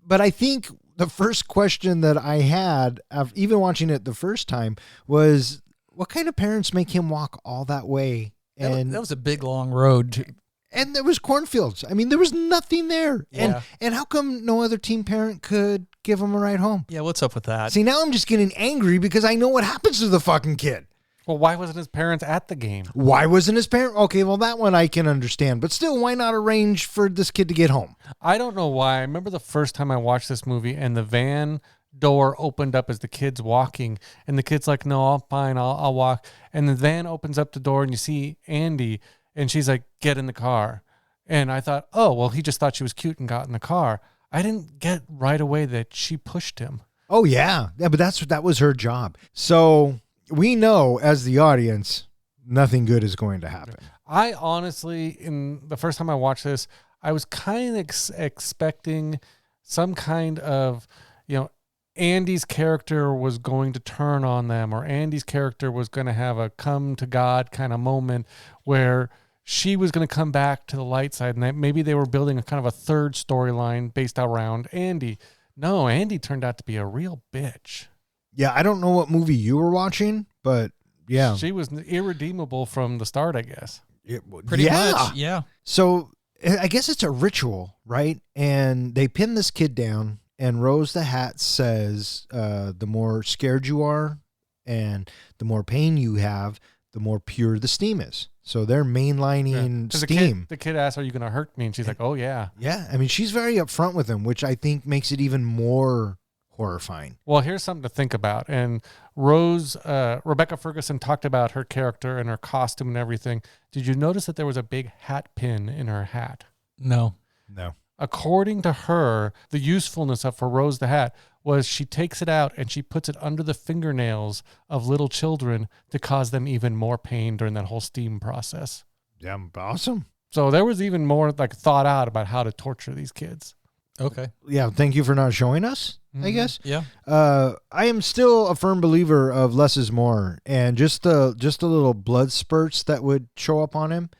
But I think the first question that I had, even watching it the first time, was what kind of parents make him walk all that way? And that was a big, long road. And there was cornfields. I mean, there was nothing there. Yeah. And how come no other teen parent could give him a ride home? Yeah, what's up with that? See, now I'm just getting angry because I know what happens to the fucking kid. Well, why wasn't his parents at the game? Why wasn't his parent? Okay, well, that one I can understand. But still, why not arrange for this kid to get home? I don't know why. I remember the first time I watched this movie and the van door opened up as the kid's walking. And the kid's like, no, I'm fine. I'll walk. And the van opens up the door and you see Andy and she's like, get in the car. And I thought, oh, well, he just thought she was cute and got in the car. I didn't get right away that she pushed him. Oh, yeah. Yeah, but that was her job. So we know as the audience, nothing good is going to happen. I honestly, in the first time I watched this, I was kind of expecting some kind of, Andy's character was going to turn on them, or Andy's character was going to have a come to God kind of moment where she was going to come back to the light side, and that maybe they were building a kind of a third storyline based around Andy. No, Andy turned out to be a real bitch. Yeah, I don't know what movie you were watching, but yeah. She was irredeemable from the start, I guess. Pretty much, yeah. So I guess it's a ritual, right? And they pin this kid down, and Rose the Hat says, the more scared you are and the more pain you have, the more pure the steam is. So they're mainlining steam. The kid asks, are you going to hurt me? And she's like, oh, yeah. Yeah. I mean, she's very upfront with him, which I think makes it even more horrifying. Well, here's something to think about. And Rebecca Ferguson talked about her character and her costume and everything. Did you notice that there was a big hat pin in her hat? No. According to her, the usefulness for Rose the Hat was she takes it out and she puts it under the fingernails of little children to cause them even more pain during that whole steam process. Yeah, awesome. So there was even more thought out about how to torture these kids. Okay. Yeah, thank you for not showing us, I guess. Yeah. I am still a firm believer of less is more, and just the little blood spurts that would show up on him.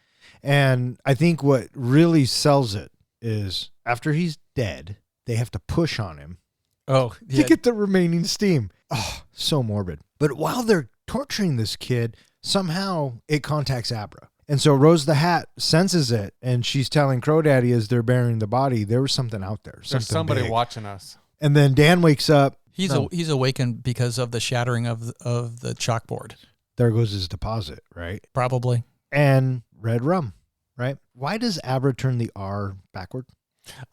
And I think what really sells it is after he's dead, they have to push on him to get the remaining steam. Oh, so morbid. But while they're torturing this kid, somehow it contacts Abra. And so Rose the Hat senses it, and she's telling Crow Daddy as they're burying the body, there was something out there. There's somebody big. watching us. And then Dan wakes up. He's awakened because of the shattering of the chalkboard. There goes his deposit, right? Probably. And red rum, right? Why does Abra turn the R backward?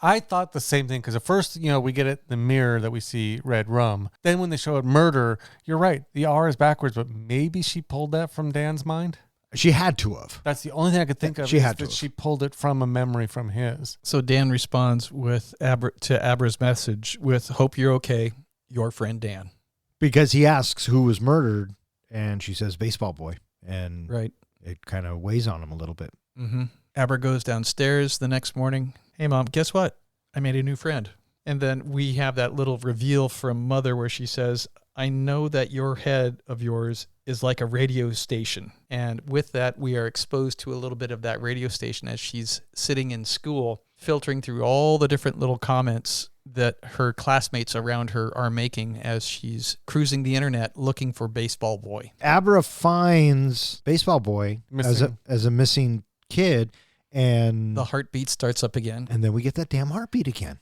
I thought the same thing because at first, we get it in the mirror that we see red rum. Then when they show it murder, you're right. The R is backwards, but maybe she pulled that from Dan's mind. She had to have. That's the only thing I could think of. She pulled it from a memory from his. So Dan responds to Abra's message with, "Hope you're okay, your friend Dan." Because he asks who was murdered, and she says baseball boy. And right. It kind of weighs on him a little bit. Mm-hmm. Abra goes downstairs the next morning. Hey, Mom, guess what? I made a new friend. And then we have that little reveal from Mother where she says, I know that your head of yours is like a radio station. And with that, we are exposed to a little bit of that radio station as she's sitting in school, filtering through all the different little comments that her classmates around her are making as she's cruising the internet looking for Baseball Boy. Abra finds Baseball Boy as a missing kid, and the heartbeat starts up again. And then we get that damn heartbeat again.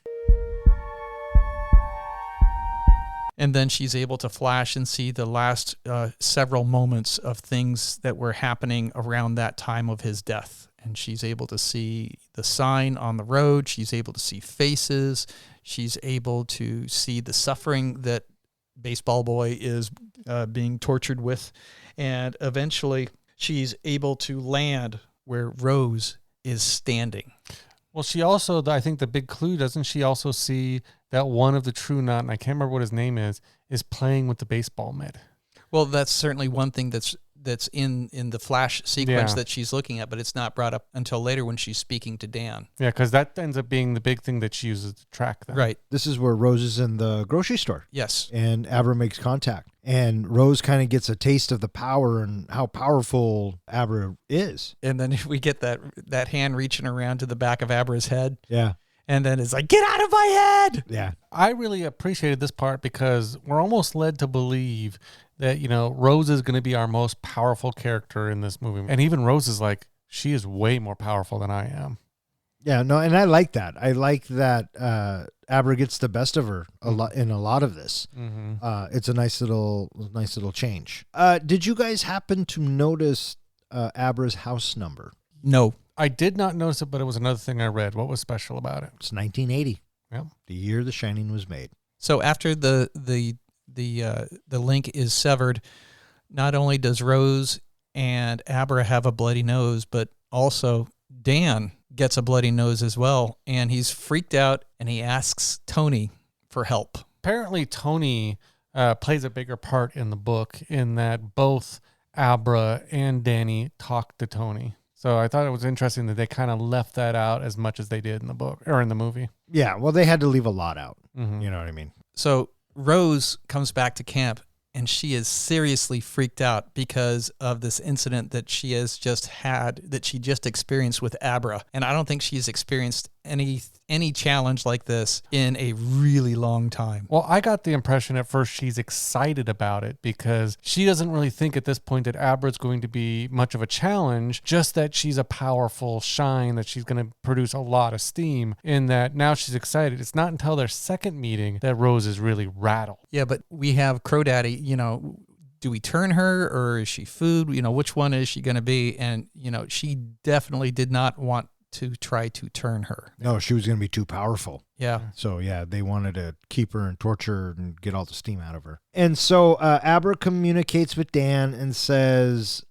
And then she's able to flash and see the last several moments of things that were happening around that time of his death. And she's able to see the sign on the road. She's able to see faces. She's able to see the suffering that Baseball Boy is being tortured with. And eventually she's able to land where Rose is standing. Well, she also, I think the big clue, doesn't she also see that one of the True Knot, and I can't remember what his name is playing with the baseball mitt? Well, that's certainly one thing that's in the flash sequence that she's looking at, but it's not brought up until later when she's speaking to Dan. Yeah, because that ends up being the big thing that she uses to track them. Right. This is where Rose is in the grocery store. Yes. And Abra makes contact. And Rose kind of gets a taste of the power and how powerful Abra is. And then we get that hand reaching around to the back of Abra's head. Yeah. And then it's like, get out of my head. Yeah. I really appreciated this part because we're almost led to believe that, Rose is going to be our most powerful character in this movie. And even Rose is like, she is way more powerful than I am. Yeah, no, and I like that. I like that Abra gets the best of her a lot in a lot of this. It's a nice little change. Did you guys happen to notice Abra's house number? No. I did not notice it, but it was another thing I read. What was special about it? It's 1980. Yep. The year The Shining was made. So after the link is severed, not only does Rose and Abra have a bloody nose, but also Dan gets a bloody nose as well, and he's freaked out, and he asks Tony for help. Apparently, Tony plays a bigger part in the book in that both Abra and Danny talk to Tony. So I thought it was interesting that they kind of left that out as much as they did in the book or in the movie. Yeah, well, they had to leave a lot out. You know what I mean? So Rose comes back to camp, and she is seriously freaked out because of this incident that she has just had, that she just experienced with Abra. And I don't think she's experienced any challenge like this in a really long time. Well, I got the impression at first she's excited about it because she doesn't really think at this point that Abra's going to be much of a challenge, just that she's a powerful shine, that she's going to produce a lot of steam, in that now she's excited. It's not until their second meeting that Rose is really rattled. Yeah, but we have Crow Daddy, do we turn her or is she food? Which one is she going to be? And, she definitely did not want to try to turn her. No, she was going to be too powerful. Yeah. So, yeah, they wanted to keep her and torture her and get all the steam out of her. And so Abra communicates with Dan and says...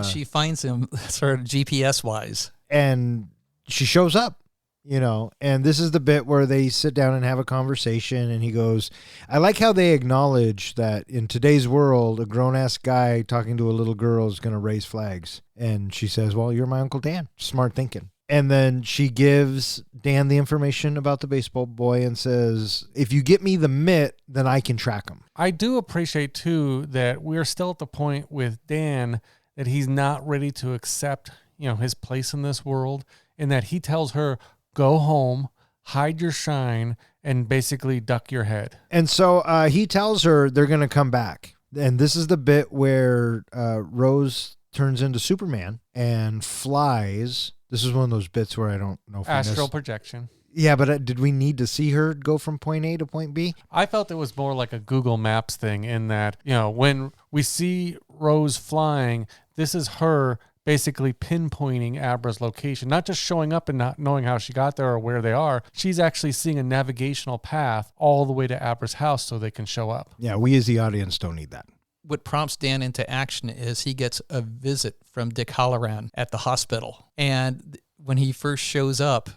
she finds him sort of GPS-wise. And she shows up. And this is the bit where they sit down and have a conversation, and he goes, I like how they acknowledge that in today's world, a grown-ass guy talking to a little girl is going to raise flags. And she says, well, you're my Uncle Dan. Smart thinking. And then she gives Dan the information about the baseball boy and says, if you get me the mitt, then I can track him. I do appreciate, too, that we're still at the point with Dan that he's not ready to accept, his place in this world, and that he tells her, go home, hide your shine, and basically duck your head. And so he tells her they're going to come back. And this is the bit where Rose turns into Superman and flies. This is one of those bits where I don't know if Astral projection. Yeah, but did we need to see her go from point A to point B? I felt it was more like a Google Maps thing in that, when we see Rose flying, this is her basically pinpointing Abra's location, not just showing up and not knowing how she got there or where they are. She's actually seeing a navigational path all the way to Abra's house so they can show up. Yeah, we as the audience don't need that. What prompts Dan into action is he gets a visit from Dick Halloran at the hospital. And when he first shows up,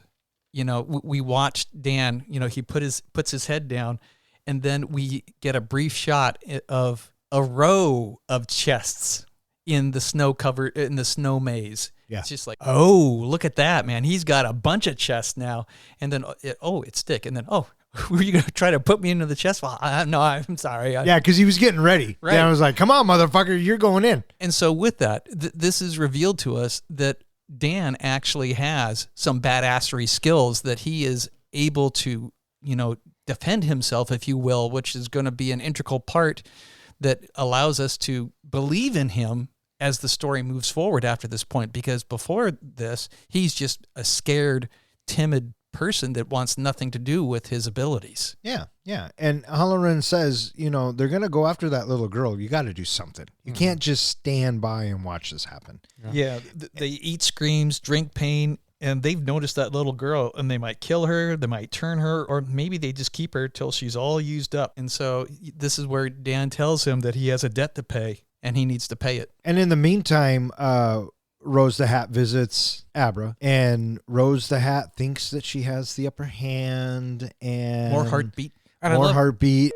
we watched Dan, he puts his head down, and then we get a brief shot of a row of chests in the snow maze. Yeah. It's just like, oh, look at that, man. He's got a bunch of chests now. And then, it's Dick. And then, were you going to try to put me into the chest? Well, no, I'm sorry. Yeah, because he was getting ready. Right. Dan was like, come on, motherfucker, you're going in. And so with that, this is revealed to us that Dan actually has some badassery skills that he is able to, defend himself, if you will, which is going to be an integral part that allows us to believe in him as the story moves forward after this point, because before this, he's just a scared, timid person that wants nothing to do with his abilities. Yeah, yeah. And Halloran says, they're going to go after that little girl. You got to do something. You can't just stand by and watch this happen. Yeah, they eat screams, drink pain, and they've noticed that little girl, and they might kill her, they might turn her, or maybe they just keep her till she's all used up. And so this is where Dan tells him that he has a debt to pay, and he needs to pay it. And in the meantime, Rose the Hat visits Abra, and Rose the Hat thinks that she has the upper hand, and more heartbeat. Heartbeat.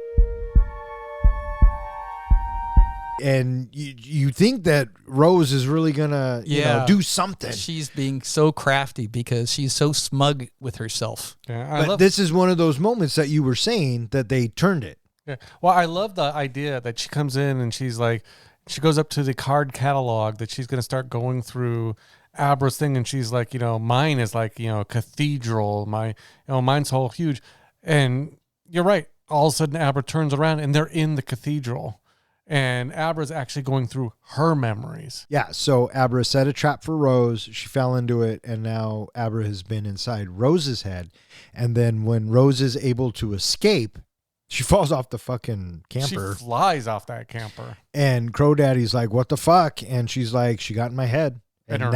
And you think that Rose is really gonna do something. She's being so crafty because she's so smug with herself. Yeah, but this is one of those moments that you were saying that they turned it. Yeah. Well, I love the idea that she comes in and she's like, she goes up to the card catalog that she's going to start going through Abra's thing. And she's like, mine is like, a cathedral. Mine's whole huge. And you're right. All of a sudden Abra turns around and they're in the cathedral. and Abra's actually going through her memories. Yeah, so Abra set a trap for Rose. She fell into it, and now Abra has been inside Rose's head. And then when Rose is able to escape, she falls off the fucking camper. She flies off that camper. And Crow Daddy's like, "What the fuck?" And she's like, "She got in my head." And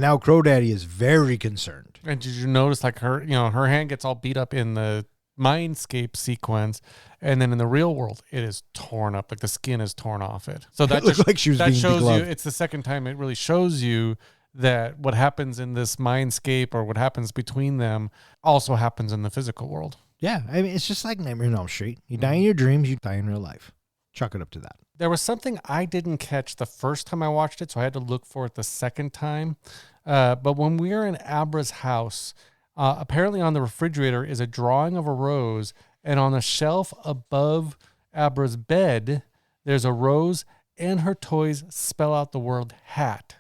now Crow Daddy is very concerned. And did you notice like her hand gets all beat up in the Mindscape sequence, and then in the real world it is torn up, like the skin is torn off it. So that looked like she was being shows degloved. you, it's the second time it really shows you that what happens in this Mindscape or what happens between them also happens in the physical world. Yeah, I mean, it's just like Nightmare on Elm Street. You die in your dreams, you die in real life. Chalk it up to that. There was something I didn't catch the first time I watched it, so I had to look for it the second time. But when we were in Abra's house, apparently on the refrigerator is a drawing of a rose, and on the shelf above Abra's bed, there's a rose, and her toys spell out the word hat.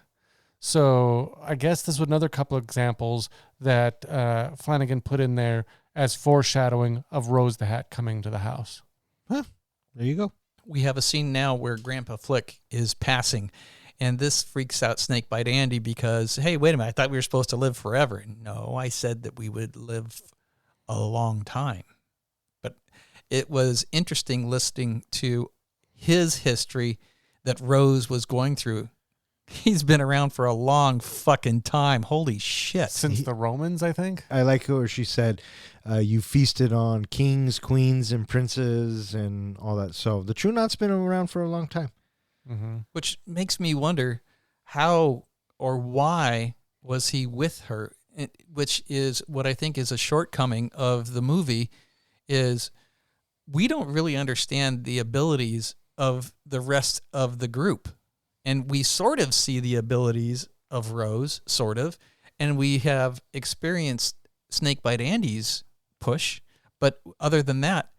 So I guess this was another couple of examples that Flanagan put in there as foreshadowing of Rose the Hat coming to the house. Huh, there you go. We have a scene now where Grandpa Flick is passing, and this freaks out Snakebite Andy because, hey, wait a minute, I thought we were supposed to live forever. No, I said that we would live a long time. But it was interesting listening to his history that Rose was going through. He's been around for a long fucking time. Holy shit. Since the Romans, I think. I like how she said, you feasted on kings, queens, and princes and all that. So the True Knot's been around for a long time. Mm-hmm. Which makes me wonder how or why was he with her, which is what I think is a shortcoming of the movie, is we don't really understand the abilities of the rest of the group. And we sort of see the abilities of Rose, sort of, and we have experienced Snakebite Andy's push. But other than that,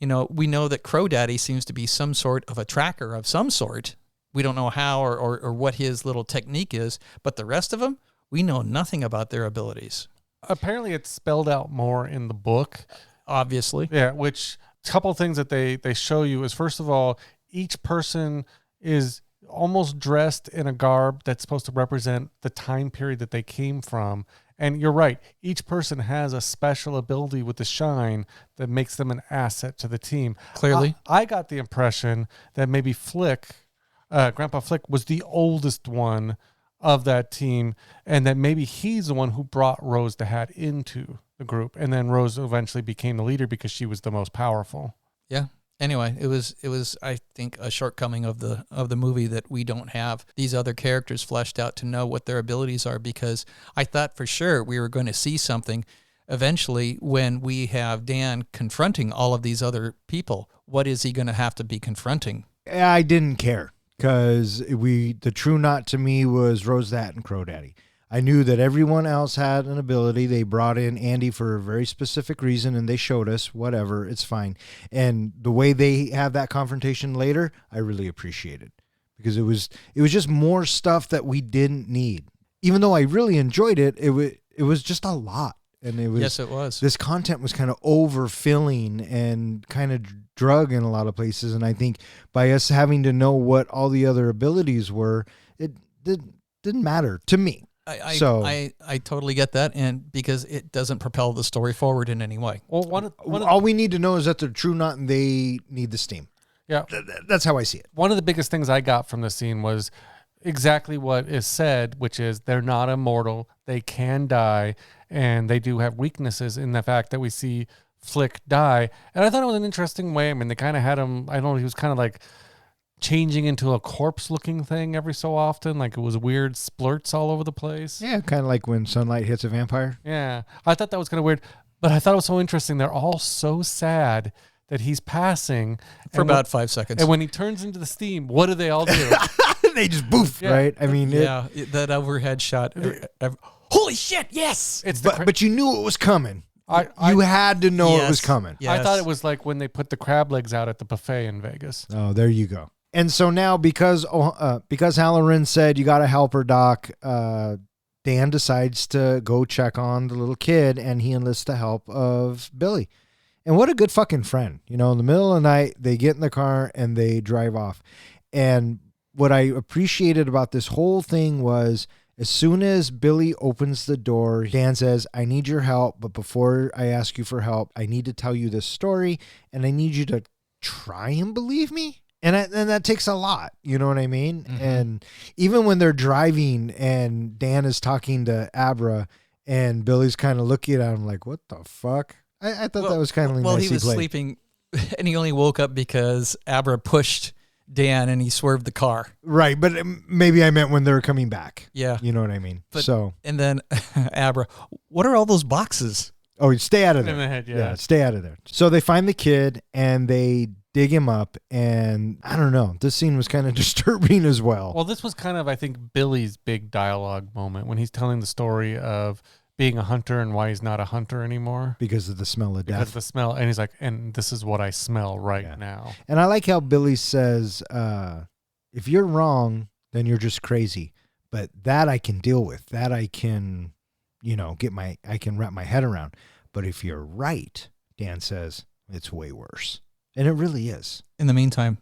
we know that Crow Daddy seems to be some sort of a tracker of some sort. We don't know how or what his little technique is, but the rest of them, we know nothing about their abilities. Apparently it's spelled out more in the book. Obviously. Yeah, which a couple of things that they show you is, first of all, each person is almost dressed in a garb that's supposed to represent the time period that they came from. And you're right, each person has a special ability with the shine that makes them an asset to the team. Clearly. I got the impression that maybe Grandpa Flick was the oldest one of that team, and that maybe he's the one who brought Rose the Hat into the group. And then Rose eventually became the leader because she was the most powerful. Yeah. Anyway, it was I think a shortcoming of the movie that we don't have these other characters fleshed out to know what their abilities are, because I thought for sure we were going to see something eventually when we have Dan confronting all of these other people. What is he going to have to be confronting? I didn't care because the True Knot to me was Rose the Hat and Crow Daddy. I knew that everyone else had an ability. They brought in Andy for a very specific reason, and they showed us whatever. It's fine. And the way they have that confrontation later, I really appreciated, because it was just more stuff that we didn't need. Even though I really enjoyed it, it was just a lot, and Yes, it was. This content was kind of overfilling and kind of drug in a lot of places. And I think by us having to know what all the other abilities were, it didn't matter to me. I totally get that, and because it doesn't propel the story forward in any way. Well, all we need to know is that they're True Knot and they need the steam. Yeah, that's how I see it. One of the biggest things I got from the scene was exactly what is said, which is they're not immortal, they can die, and they do have weaknesses in the fact that we see Flick die. And I thought it was an interesting way. I mean, they kind of had him, I don't know, he was kind of like changing into a corpse-looking thing every so often, like it was weird splurts all over the place. Yeah, kind of like when sunlight hits a vampire. Yeah, I thought that was kind of weird, but I thought it was so interesting. They're all so sad that he's passing. For about 5 seconds. And when he turns into the steam, what do they all do? They just boof, right? I mean, that overhead shot. Holy shit, yes! But you knew it was coming. You had to know it was coming. Yes. I thought it was like when they put the crab legs out at the buffet in Vegas. Oh, there you go. And so now, because Halloran said you got to help her, Doc, Dan decides to go check on the little kid, and he enlists the help of Billy. And what a good fucking friend. You know, in the middle of the night, they get in the car and they drive off. And what I appreciated about this whole thing was as soon as Billy opens the door, Dan says, I need your help. But before I ask you for help, I need to tell you this story and I need you to try and believe me. And that takes a lot. You know what I mean? Mm-hmm. And even when they're driving and Dan is talking to Abra and Billy's kind of looking at him like, what the fuck? I thought that was kind of well, nicely he was played. Sleeping and he only woke up because Abra pushed Dan and he swerved the car. Right. But maybe I meant when they were coming back. Yeah. You know what I mean? But, and then Abra, what are all those boxes? Oh, stay out of there. In the head, yeah. Stay out of there. So they find the kid and they dig him up. And I don't know. This scene was kind of disturbing as well. Well, this was kind of, I think, Billy's big dialogue moment when he's telling the story of being a hunter and why he's not a hunter anymore. Because of the smell of death. Because of the smell. And he's like, and this is what I smell right now. And I like how Billy says, if you're wrong, then you're just crazy. But that I can deal with. That I can, I can wrap my head around. But if you're right, Dan says, it's way worse. And it really is. In the meantime,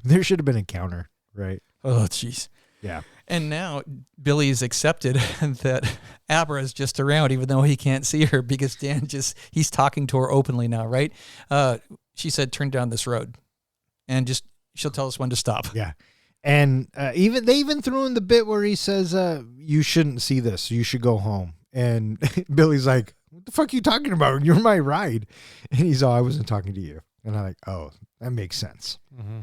there should have been a counter, right? Oh, jeez. Yeah. And now Billy's accepted that Abra is just around, even though he can't see her because Dan he's talking to her openly now, right? She said, turn down this road and she'll tell us when to stop. Yeah. And they even threw in the bit where he says, you shouldn't see this. You should go home. And Billy's like, what the fuck are you talking about? You're my ride. And he's I wasn't talking to you. And I'm like, oh, that makes sense. Mm-hmm.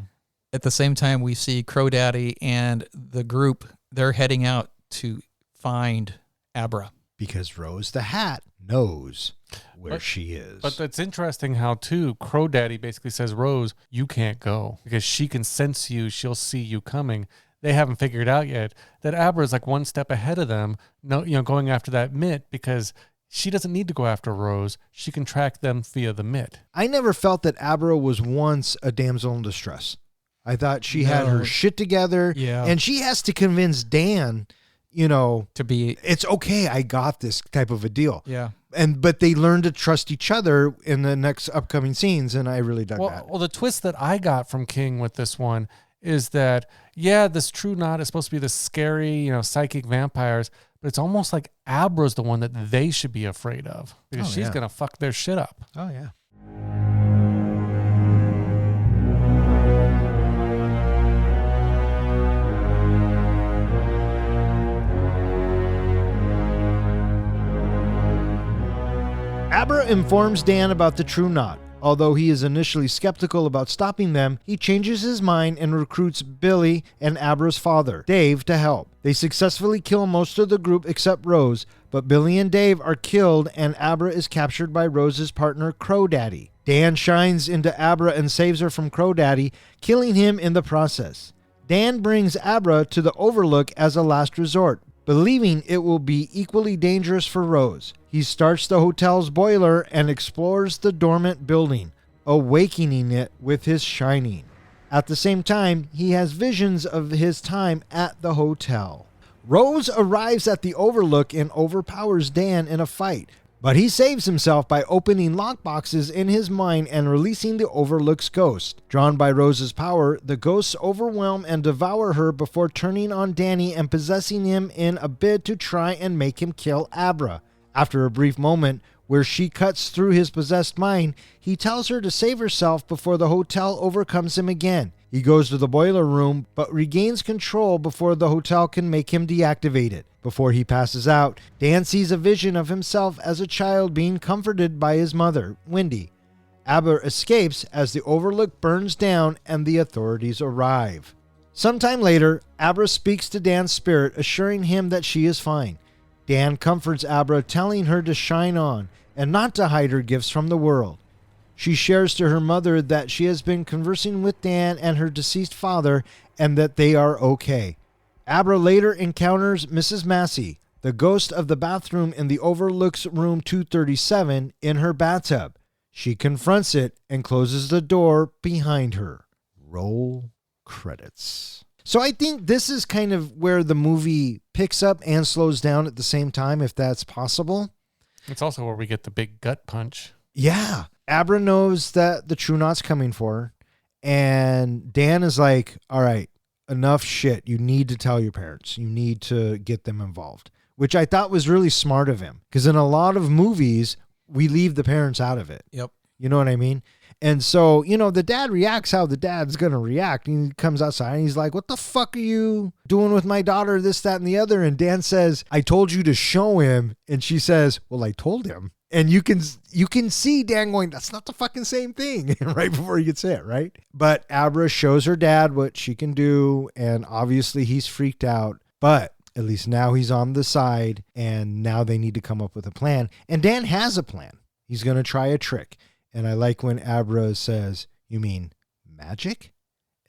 At the same time, we see Crow Daddy and the group, they're heading out to find Abra. Because Rose the Hat knows where she is. But it's interesting how, too, Crow Daddy basically says, Rose, you can't go because she can sense you. She'll see you coming. They haven't figured out yet that Abra is like one step ahead of them, going after that mitt because she doesn't need to go after Rose. She can track them via the mitt. I never felt that Abra was once a damsel in distress. I thought she had her shit together. Yeah. And she has to convince Dan, to be, it's okay. I got this type of a deal. Yeah. But they learn to trust each other in the next upcoming scenes. And I really dug that. Well, the twist that I got from King with this one is that, this True Knot is supposed to be this scary, psychic vampires, but it's almost like Abra's the one that they should be afraid of because she's going to fuck their shit up. Oh, yeah. Abra informs Dan about the True Knot. Although he is initially skeptical about stopping them, he changes his mind and recruits Billy and Abra's father, Dave, to help. They successfully kill most of the group except Rose, but Billy and Dave are killed and Abra is captured by Rose's partner, Crow Daddy. Dan shines into Abra and saves her from Crow Daddy, killing him in the process. Dan brings Abra to the Overlook as a last resort, believing it will be equally dangerous for Rose. He starts the hotel's boiler and explores the dormant building, awakening it with his shining. At the same time, he has visions of his time at the hotel. Rose arrives at the Overlook and overpowers Dan in a fight, but he saves himself by opening lockboxes in his mind and releasing the Overlook's ghost. Drawn by Rose's power, the ghosts overwhelm and devour her before turning on Danny and possessing him in a bid to try and make him kill Abra. After a brief moment where she cuts through his possessed mind, he tells her to save herself before the hotel overcomes him again. He goes to the boiler room, but regains control before the hotel can make him deactivate it. Before he passes out, Dan sees a vision of himself as a child being comforted by his mother, Wendy. Abra escapes as the Overlook burns down and the authorities arrive. Sometime later, Abra speaks to Dan's spirit, assuring him that she is fine. Dan comforts Abra, telling her to shine on and not to hide her gifts from the world. She shares to her mother that she has been conversing with Dan and her deceased father and that they are okay. Abra later encounters Mrs. Massey, the ghost of the bathroom in the Overlook's room 237, in her bathtub. She confronts it and closes the door behind her. Roll credits. So I think this is kind of where the movie picks up and slows down at the same time, if that's possible. It's also where we get the big gut punch. Yeah. Abra knows that the True Knot's coming for her. And Dan is like, all right, enough shit. You need to tell your parents. You need to get them involved, which I thought was really smart of him. Because in a lot of movies, we leave the parents out of it. Yep. You know what I mean? And so, the dad reacts how the dad's going to react. And he comes outside and he's like, what the fuck are you doing with my daughter? This, that, and the other. And Dan says, I told you to show him. And she says, well, I told him. And you can see Dan going, that's not the fucking same thing, right before he gets hit, right? But Abra shows her dad what she can do. And obviously he's freaked out. But at least now he's on the side. And now they need to come up with a plan. And Dan has a plan. He's going to try a trick. And I like when Abra says, you mean magic?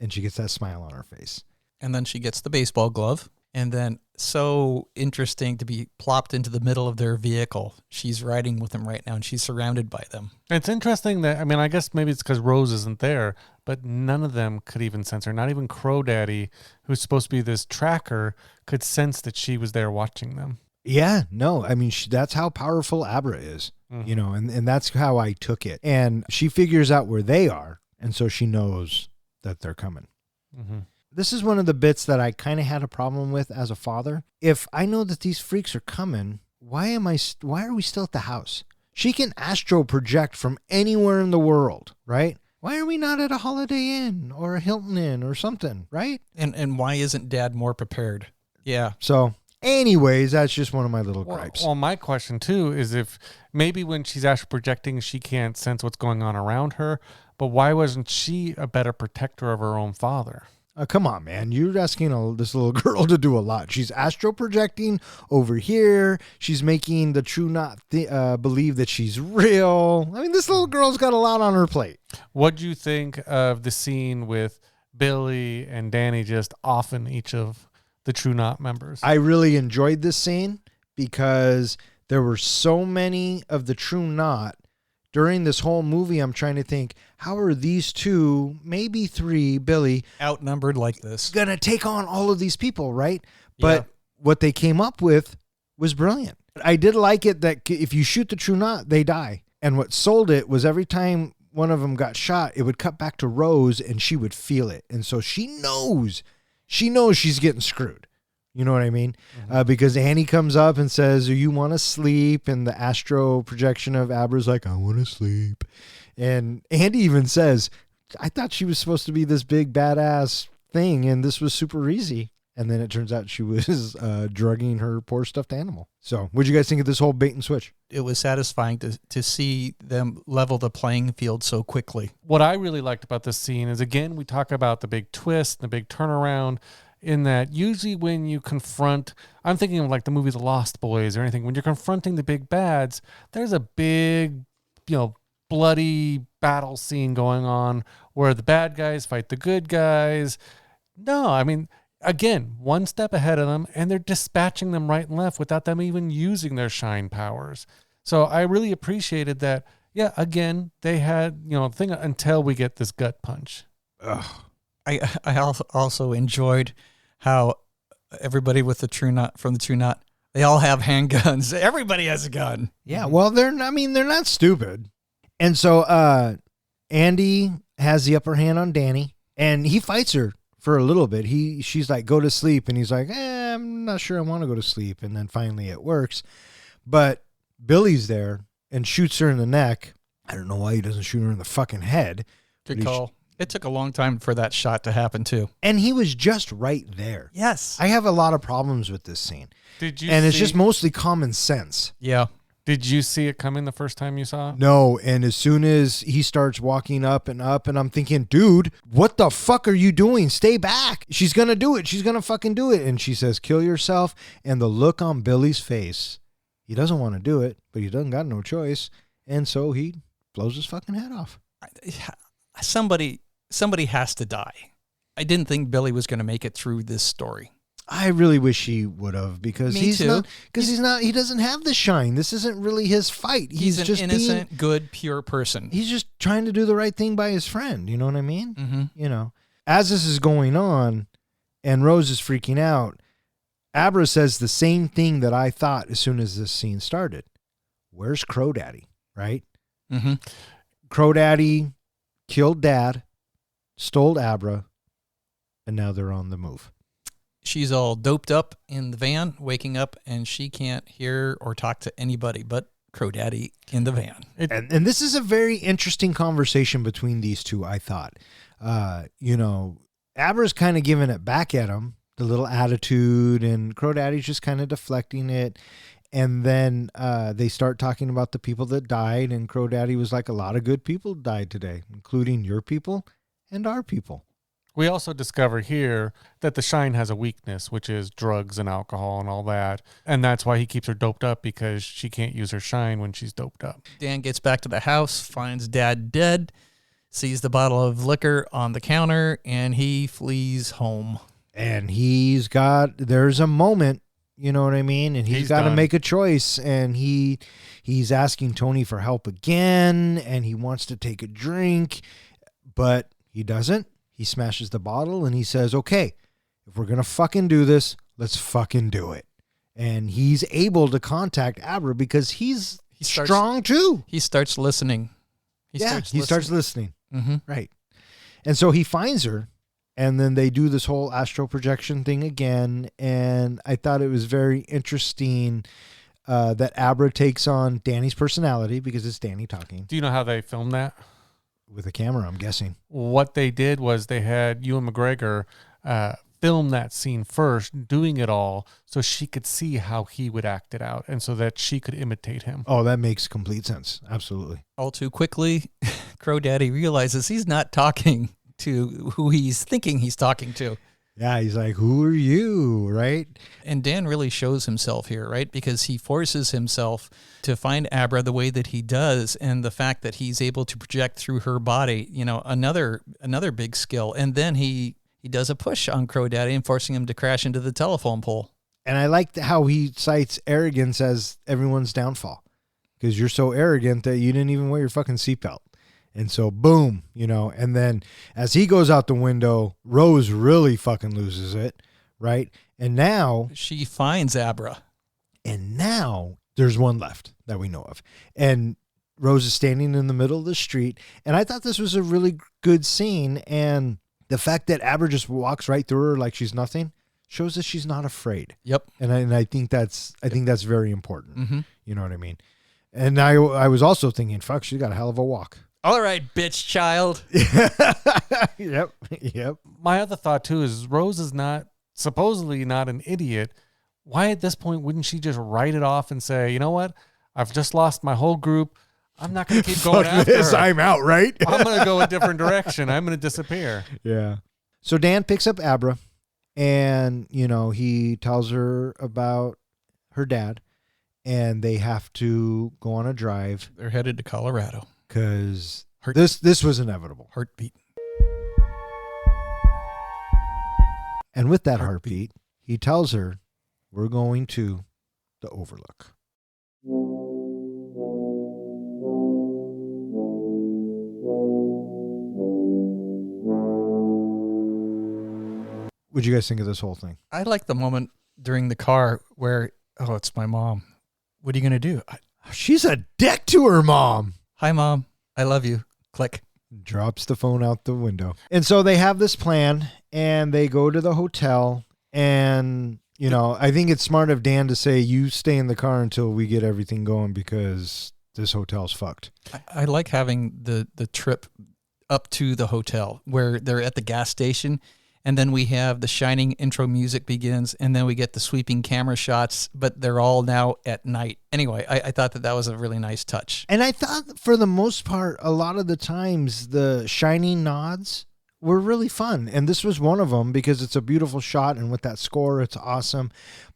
And she gets that smile on her face. And then she gets the baseball glove. And then, so interesting to be plopped into the middle of their vehicle. She's riding with them right now, and she's surrounded by them. It's interesting that, I guess maybe it's because Rose isn't there, but none of them could even sense her. Not even Crow Daddy, who's supposed to be this tracker, could sense that she was there watching them. Yeah, no, that's how powerful Abra is, and that's how I took it. And she figures out where they are, and so she knows that they're coming. Mm-hmm. This is one of the bits that I kind of had a problem with as a father. If I know that these freaks are coming, why are we still at the house? She can astro project from anywhere in the world, right? Why are we not at a Holiday Inn or a Hilton Inn or something, right? And why isn't Dad more prepared? Yeah. So anyways, that's just one of my little gripes. Well, my question too is if maybe when she's astro projecting, she can't sense what's going on around her, but why wasn't she a better protector of her own father? Come on, man. You're asking this little girl to do a lot. She's astro projecting over here. She's making the True Knot believe that she's real. This little girl's got a lot on her plate. What'd you think of the scene with Billy and Danny just offing each of the True Knot members? I really enjoyed this scene because there were so many of the True Knot. During this whole movie, I'm trying to think, how are these two, maybe three, Billy, outnumbered like this, going to take on all of these people, right? But what they came up with was brilliant. I did like it that if you shoot the True Knot, they die. And what sold it was every time one of them got shot, it would cut back to Rose and she would feel it. And so she knows she's getting screwed. You know what I mean? Mm-hmm. Because Annie comes up and says, you want to sleep? And the astro projection of Abra's like, I want to sleep. And Andy even says, I thought she was supposed to be this big badass thing, and this was super easy. And then it turns out she was drugging her poor stuffed animal. So what'd you guys think of this whole bait and switch? It was satisfying to see them level the playing field so quickly. What I really liked about this scene is, again, we talk about the big twist, the big turnaround, in that usually when you confront, I'm thinking of like the movie The Lost Boys or anything, when you're confronting the big bads, there's a big, bloody battle scene going on where the bad guys fight the good guys. No, again, one step ahead of them, and they're dispatching them right and left without them even using their shine powers. So I really appreciated that. Yeah, again, they had, thing until we get this gut punch. Ugh. I also enjoyed how everybody with the True Knot, from the True Knot, they all have handguns. Everybody has a gun. Yeah, well, they're not stupid. And so Andy has the upper hand on Danny, and he fights her for a little bit. She's like, go to sleep, and he's like, I'm not sure I want to go to sleep. And then finally it works. But Billy's there and shoots her in the neck. I don't know why he doesn't shoot her in the fucking head. Good call. It took a long time for that shot to happen, too. And he was just right there. Yes. I have a lot of problems with this scene. And it's just mostly common sense. Yeah. Did you see it coming the first time you saw it? No, and as soon as he starts walking up, and I'm thinking, dude, what the fuck are you doing? Stay back. She's going to do it. She's going to fucking do it. And she says, kill yourself. And the look on Billy's face, he doesn't want to do it, but he doesn't got no choice. And so he blows his fucking head off. Somebody has to die. I didn't think Billy was going to make it through this story. I really wish he would have, because he doesn't have the shine. This isn't really his fight. He's an just innocent, good, pure person. He's just trying to do the right thing by his friend. You know what I mean? Mm-hmm. As this is going on and Rose is freaking out, Abra says the same thing that I thought as soon as this scene started. where's Crow Daddy, right? Mm-hmm. Crow Daddy killed Dad, stole Abra, and now they're on the move. She's all doped up in the van, waking up, and she can't hear or talk to anybody but Crow Daddy in the van. And this is a very interesting conversation between these two, I thought. Abra's kind of giving it back at him, the little attitude, and Crow Daddy's just kind of deflecting it. And then they start talking about the people that died, and Crow Daddy was like, a lot of good people died today, including your people and our people. We also discover here that the Shine has a weakness, which is drugs and alcohol and all that. And that's why he keeps her doped up, because she can't use her Shine when she's doped up. Dan gets back to the house, finds Dad dead, sees the bottle of liquor on the counter, and he flees home. And there's a moment, you know what I mean? And he's got to make a choice. And he's asking Tony for help again, and he wants to take a drink, but he doesn't. He smashes the bottle and he says, okay, if we're going to fucking do this, let's fucking do it. And he's able to contact Abra because he's strong too. He starts listening. He starts listening. Mm-hmm. Right. And so he finds her, and then they do this whole astral projection thing again. And I thought it was very interesting that Abra takes on Danny's personality, because it's Danny talking. Do you know how they filmed that? With a camera, I'm guessing. What they did was they had Ewan McGregor film that scene first, doing it all, so she could see how he would act it out, and so that she could imitate him. Oh, that makes complete sense. Absolutely. All too quickly, Crow Daddy realizes he's not talking to who he's thinking he's talking to. Yeah, he's like, who are you, right? And Dan really shows himself here, right? Because he forces himself to find Abra the way that he does, and the fact that he's able to project through her body, another big skill. And then he does a push on Crow Daddy and forcing him to crash into the telephone pole. And I like how he cites arrogance as everyone's downfall, because you're so arrogant that you didn't even wear your fucking seatbelt. And so, boom, and then as he goes out the window, Rose really fucking loses it, right? And now she finds Abra. And now there's one left that we know of. And Rose is standing in the middle of the street. And I thought this was a really good scene. And the fact that Abra just walks right through her like she's nothing shows that she's not afraid. Yep. And I think that's very important. Mm-hmm. You know what I mean? And I was also thinking, fuck, she's got a hell of a walk. All right, bitch child. Yep. My other thought too is Rose is supposedly not an idiot. Why at this point wouldn't she just write it off and say, you know what? I've just lost my whole group. I'm not going to keep going after her. I'm out, right? I'm going to go a different direction. I'm going to disappear. Yeah. So Dan picks up Abra, and, he tells her about her dad, and they have to go on a drive. They're headed to Colorado. Because this was inevitable. Heartbeat. And with that heartbeat, he tells her, we're going to the Overlook. What'd you guys think of this whole thing? I like the moment during the car where, oh, it's my mom. What are you going to do? She's a dick to her mom. Hi, Mom. I love you. Click. Drops the phone out the window. And so they have this plan, and they go to the hotel. And, I think it's smart of Dan to say, you stay in the car until we get everything going, because this hotel's fucked. I like having the trip up to the hotel where they're at the gas station. And then we have the Shining intro music begins, and then we get the sweeping camera shots, but they're all now at night. Anyway, I thought that was a really nice touch. And I thought for the most part, a lot of the times the Shining nods were really fun. And this was one of them, because it's a beautiful shot, and with that score, it's awesome.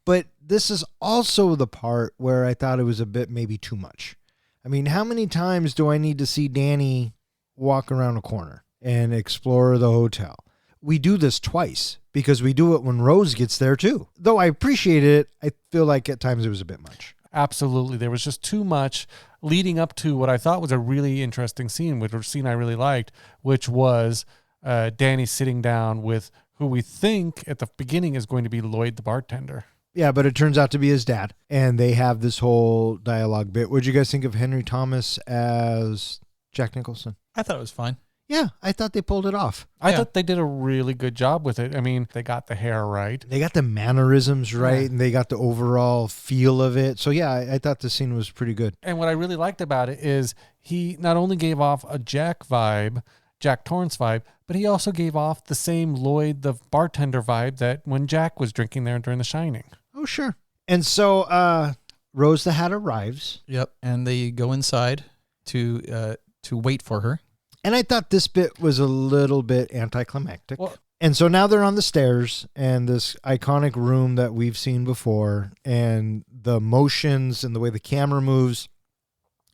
But this is also the part where I thought it was a bit maybe too much. I mean, how many times do I need to see Danny walk around a corner and explore the hotel? We do this twice, because we do it when Rose gets there too. Though I appreciate it, I feel like at times it was a bit much. Absolutely. There was just too much leading up to what I thought was a really interesting scene, which was a scene I really liked, which was Danny sitting down with who we think at the beginning is going to be Lloyd the bartender. Yeah, but it turns out to be his dad. And they have this whole dialogue bit. What'd you guys think of Henry Thomas as Jack Nicholson? I thought it was fine. Yeah, I thought they pulled it off. I Yeah. thought they did a really good job with it. I mean, they got the hair right. They got the mannerisms right, Yeah. and they got the overall feel of it. So yeah, I thought the scene was pretty good. And what I really liked about it is he not only gave off a Jack Torrance vibe, but he also gave off the same Lloyd, the bartender vibe that when Jack was drinking there during The Shining. Oh, sure. And so Rose the Hat arrives. Yep. And they go inside to wait for her. And I thought this bit was a little bit anticlimactic. Well- And so now they're on the stairs and this iconic room that we've seen before, and the motions and the way the camera moves,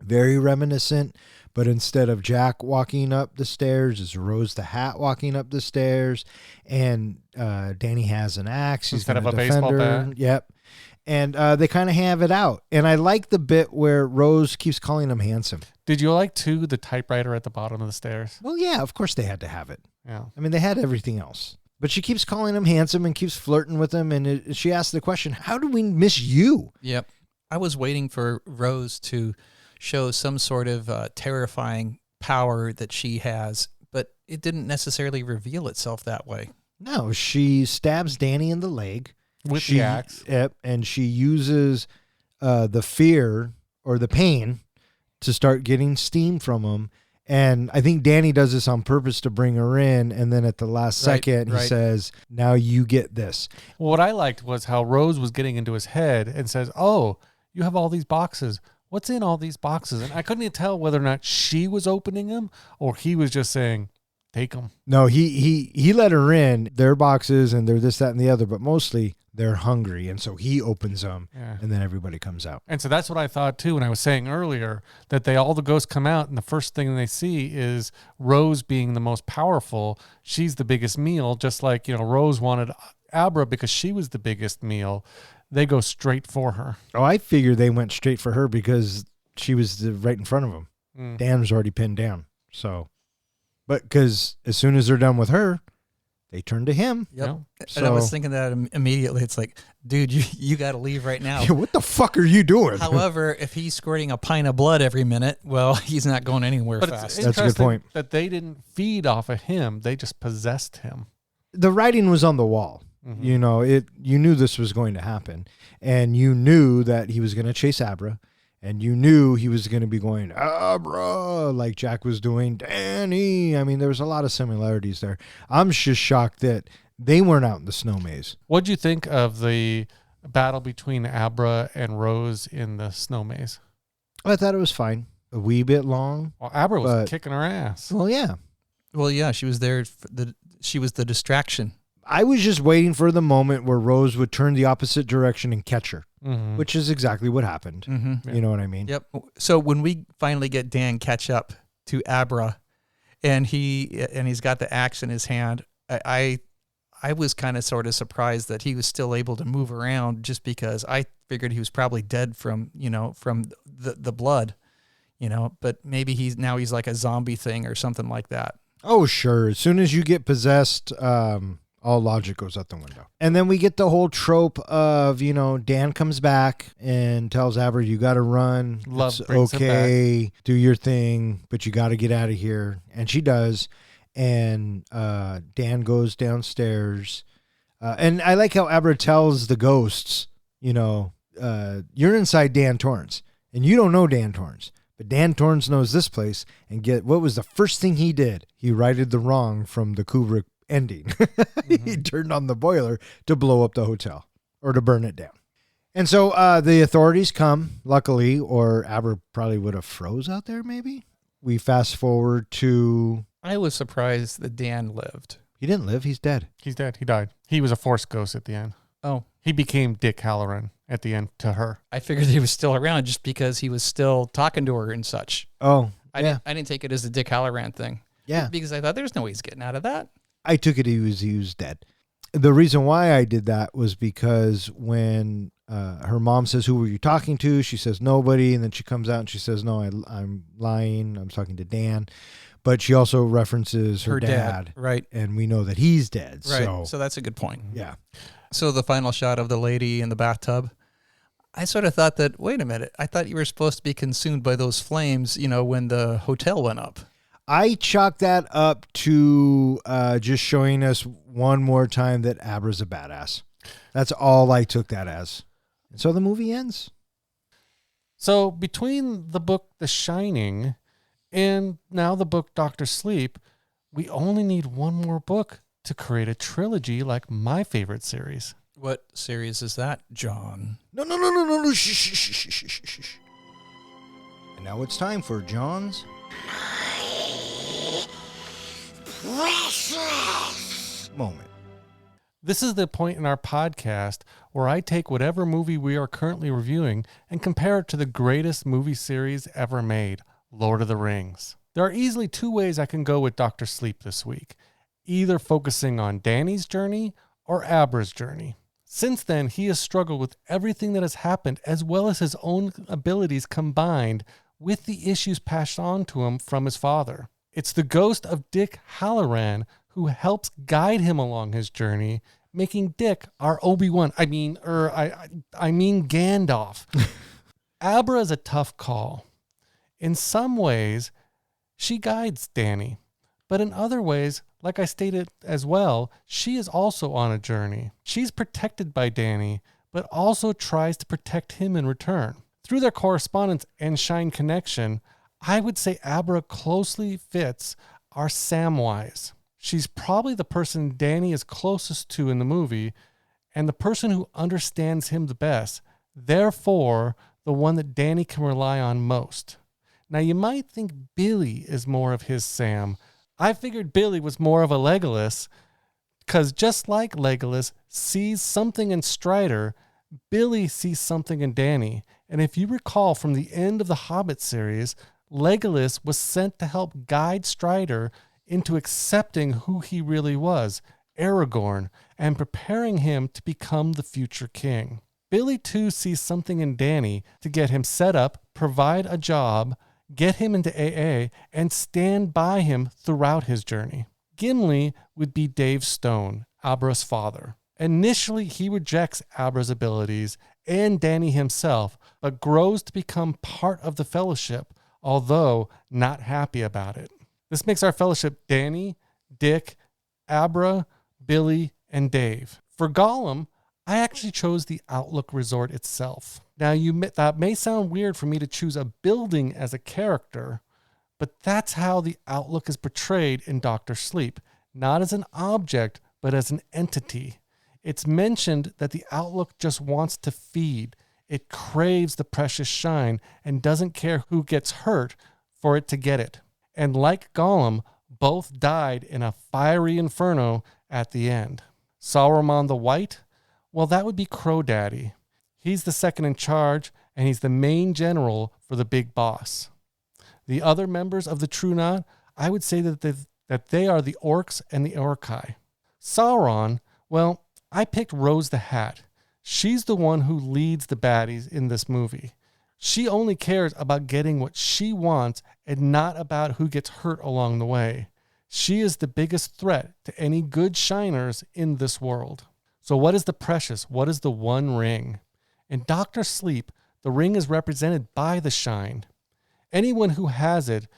very reminiscent. But instead of Jack walking up the stairs, it's Rose the Hat walking up the stairs, and Danny has an axe. He's Instead of gonna a baseball defend her. bat. Yep. And they kind of have it out. And I like the bit where Rose keeps calling him handsome. Did you like, too, the typewriter at the bottom of the stairs? Well, yeah, of course they had to have it. Yeah. I mean, they had everything else. But she keeps calling him handsome and keeps flirting with him. And she asks the question, how do we miss you? Yep. I was waiting for Rose to show some sort of terrifying power that she has, but it didn't necessarily reveal itself that way. No, she stabs Danny in the leg. With She- the axe. Yep, and she uses the fear or the pain to start getting steam from him. And I think Danny does this on purpose to bring her in. And then at the last Right, second, he right. says, now you get this. What I liked was how Rose was getting into his head and says, "Oh, you have all these boxes. What's in all these boxes?" And I couldn't even tell whether or not she was opening them or he was just saying, "Take them." No, he let her in. Their boxes and they're this, that, and the other. But mostly they're hungry. And so he opens them. Yeah. And then everybody comes out. And so that's what I thought too when I was saying earlier that all the ghosts come out and the first thing they see is Rose being the most powerful. She's the biggest meal, just like, Rose wanted Abra because she was the biggest meal. They go straight for her. Oh, I figure they went straight for her because she was right in front of him. Mm. Dan was already pinned down. So, but because as soon as they're done with her, they turn to him. Yep. Yeah. And I was So- thinking that immediately. It's like, dude, you got to leave right now. What the fuck are you doing? However, if he's squirting a pint of blood every minute, well, he's not going anywhere But fast. it's That's a good interesting point. that they didn't feed off of him. They just possessed him. The writing was on the wall. Mhm. You knew this was going to happen, and you knew that he was going to chase Abra, and you knew he was going to be going Abra like Jack was doing Danny. I mean, there was a lot of similarities there. I'm just shocked that they weren't out in the snow maze. What'd you think of the battle between Abra and Rose in the snow maze? I thought it was fine. A wee bit long. Well, Abra was But- kicking her ass. Well, yeah. Well, yeah, she was there. She was the distraction. I was just waiting for the moment where Rose would turn the opposite direction and catch her, Mhm. which is exactly what happened. Mm-hmm. Yeah. You know what I mean? Yep. So when we finally get Dan catch up to Abra, and he's got the axe in his hand, I was kind of sort of surprised that he was still able to move around, just because I figured he was probably dead from the blood, but maybe he's like a zombie thing or something like that. Oh, sure. As soon as you get possessed, all logic goes out the window. And then we get the whole trope of, Dan comes back and tells Abra, you got to run. Love It's brings him okay. Do your thing, but you got to get out of here. And she does. And Dan goes downstairs. And I like how Abra tells the ghosts, you're inside Dan Torrance. And you don't know Dan Torrance. But Dan Torrance knows this place. And what was the first thing he did? He righted the wrong from the Kubrick ending. He turned on the boiler to blow up the hotel or to burn it down. And so the authorities come, luckily, or Abra probably would have froze out there maybe. We fast forward to... I was surprised that Dan lived. He didn't live. He's dead. He's dead. He died. He was a force ghost at the end. Oh, He became Dick Halloran at the end to her. I figured he was still around just because he was still talking to her and such. Oh, I didn't take it as the Dick Halloran thing. Yeah. Because I thought there's no way he's getting out of that. I took it he was dead. The reason why I did that was because when her mom says, who were you talking to? She says, nobody. And then she comes out and she says, no, I'm lying. I'm talking to Dan. But she also references her dad. Right. And we know that he's dead. Right. So, So that's a good point. yeah. So the final shot of the lady in the bathtub, I sort of thought that, wait a minute, I thought you were supposed to be consumed by those flames, when the hotel went up. I chalk that up to just showing us one more time that Abra's a badass. That's all I took that as. And so the movie ends. So between the book The Shining and now the book Dr. Sleep, we only need one more book to create a trilogy like my favorite series. What series is that, John? No. Shh. And now it's time for John's precious moment. This is the point in our podcast where I take whatever movie we are currently reviewing and compare it to the greatest movie series ever made, Lord of the Rings. There are easily two ways I can go with Dr. Sleep this week, either focusing on Danny's journey or Abra's journey. Since then, he has struggled with everything that has happened as well as his own abilities combined with the issues passed on to him from his father. It's the ghost of Dick Halloran who helps guide him along his journey, making Dick our Obi-Wan. I mean Gandalf. Abra is a tough call. In some ways, she guides Danny, but in other ways, like I stated as well, she is also on a journey. She's protected by Danny, but also tries to protect him in return. Through their correspondence and Shine connection, I would say Abra closely fits our Samwise. She's probably the person Danny is closest to in the movie and the person who understands him the best, therefore the one that Danny can rely on most. Now you might think Billy is more of his Sam. I figured Billy was more of a Legolas because just like Legolas sees something in Strider, Billy sees something in Danny. And if you recall from the end of the Hobbit series, Legolas was sent to help guide Strider into accepting who he really was, Aragorn, and preparing him to become the future king. Billy too sees something in Danny to get him set up, provide a job, get him into AA, and stand by him throughout his journey. Gimli would be Dave Stone, Abra's father. Initially, he rejects Abra's abilities and Danny himself, but grows to become part of the Fellowship, although not happy about it. This makes our Fellowship Danny, Dick, Abra, Billy, and Dave. For Gollum, I actually chose the Outlook Resort itself. Now, that may sound weird for me to choose a building as a character, but that's how the Outlook is portrayed in Dr. Sleep, not as an object, but as an entity. It's mentioned that the Outlook just wants to feed. It craves the precious shine and doesn't care who gets hurt for it to get it. And like Gollum, both died in a fiery inferno at the end. Saruman the White? Well, that would be Crow Daddy. He's the second in charge, and he's the main general for the big boss. The other members of the True Knot, I would say that they are the Orcs and the Orcai. Sauron, well, I picked Rose the Hat. She's the one who leads the baddies in this movie. She only cares about getting what she wants and not about who gets hurt along the way. She is the biggest threat to any good shiners in this world. So what is the precious? What is the one ring? In Dr. Sleep, the ring is represented by the shine. Anyone who has it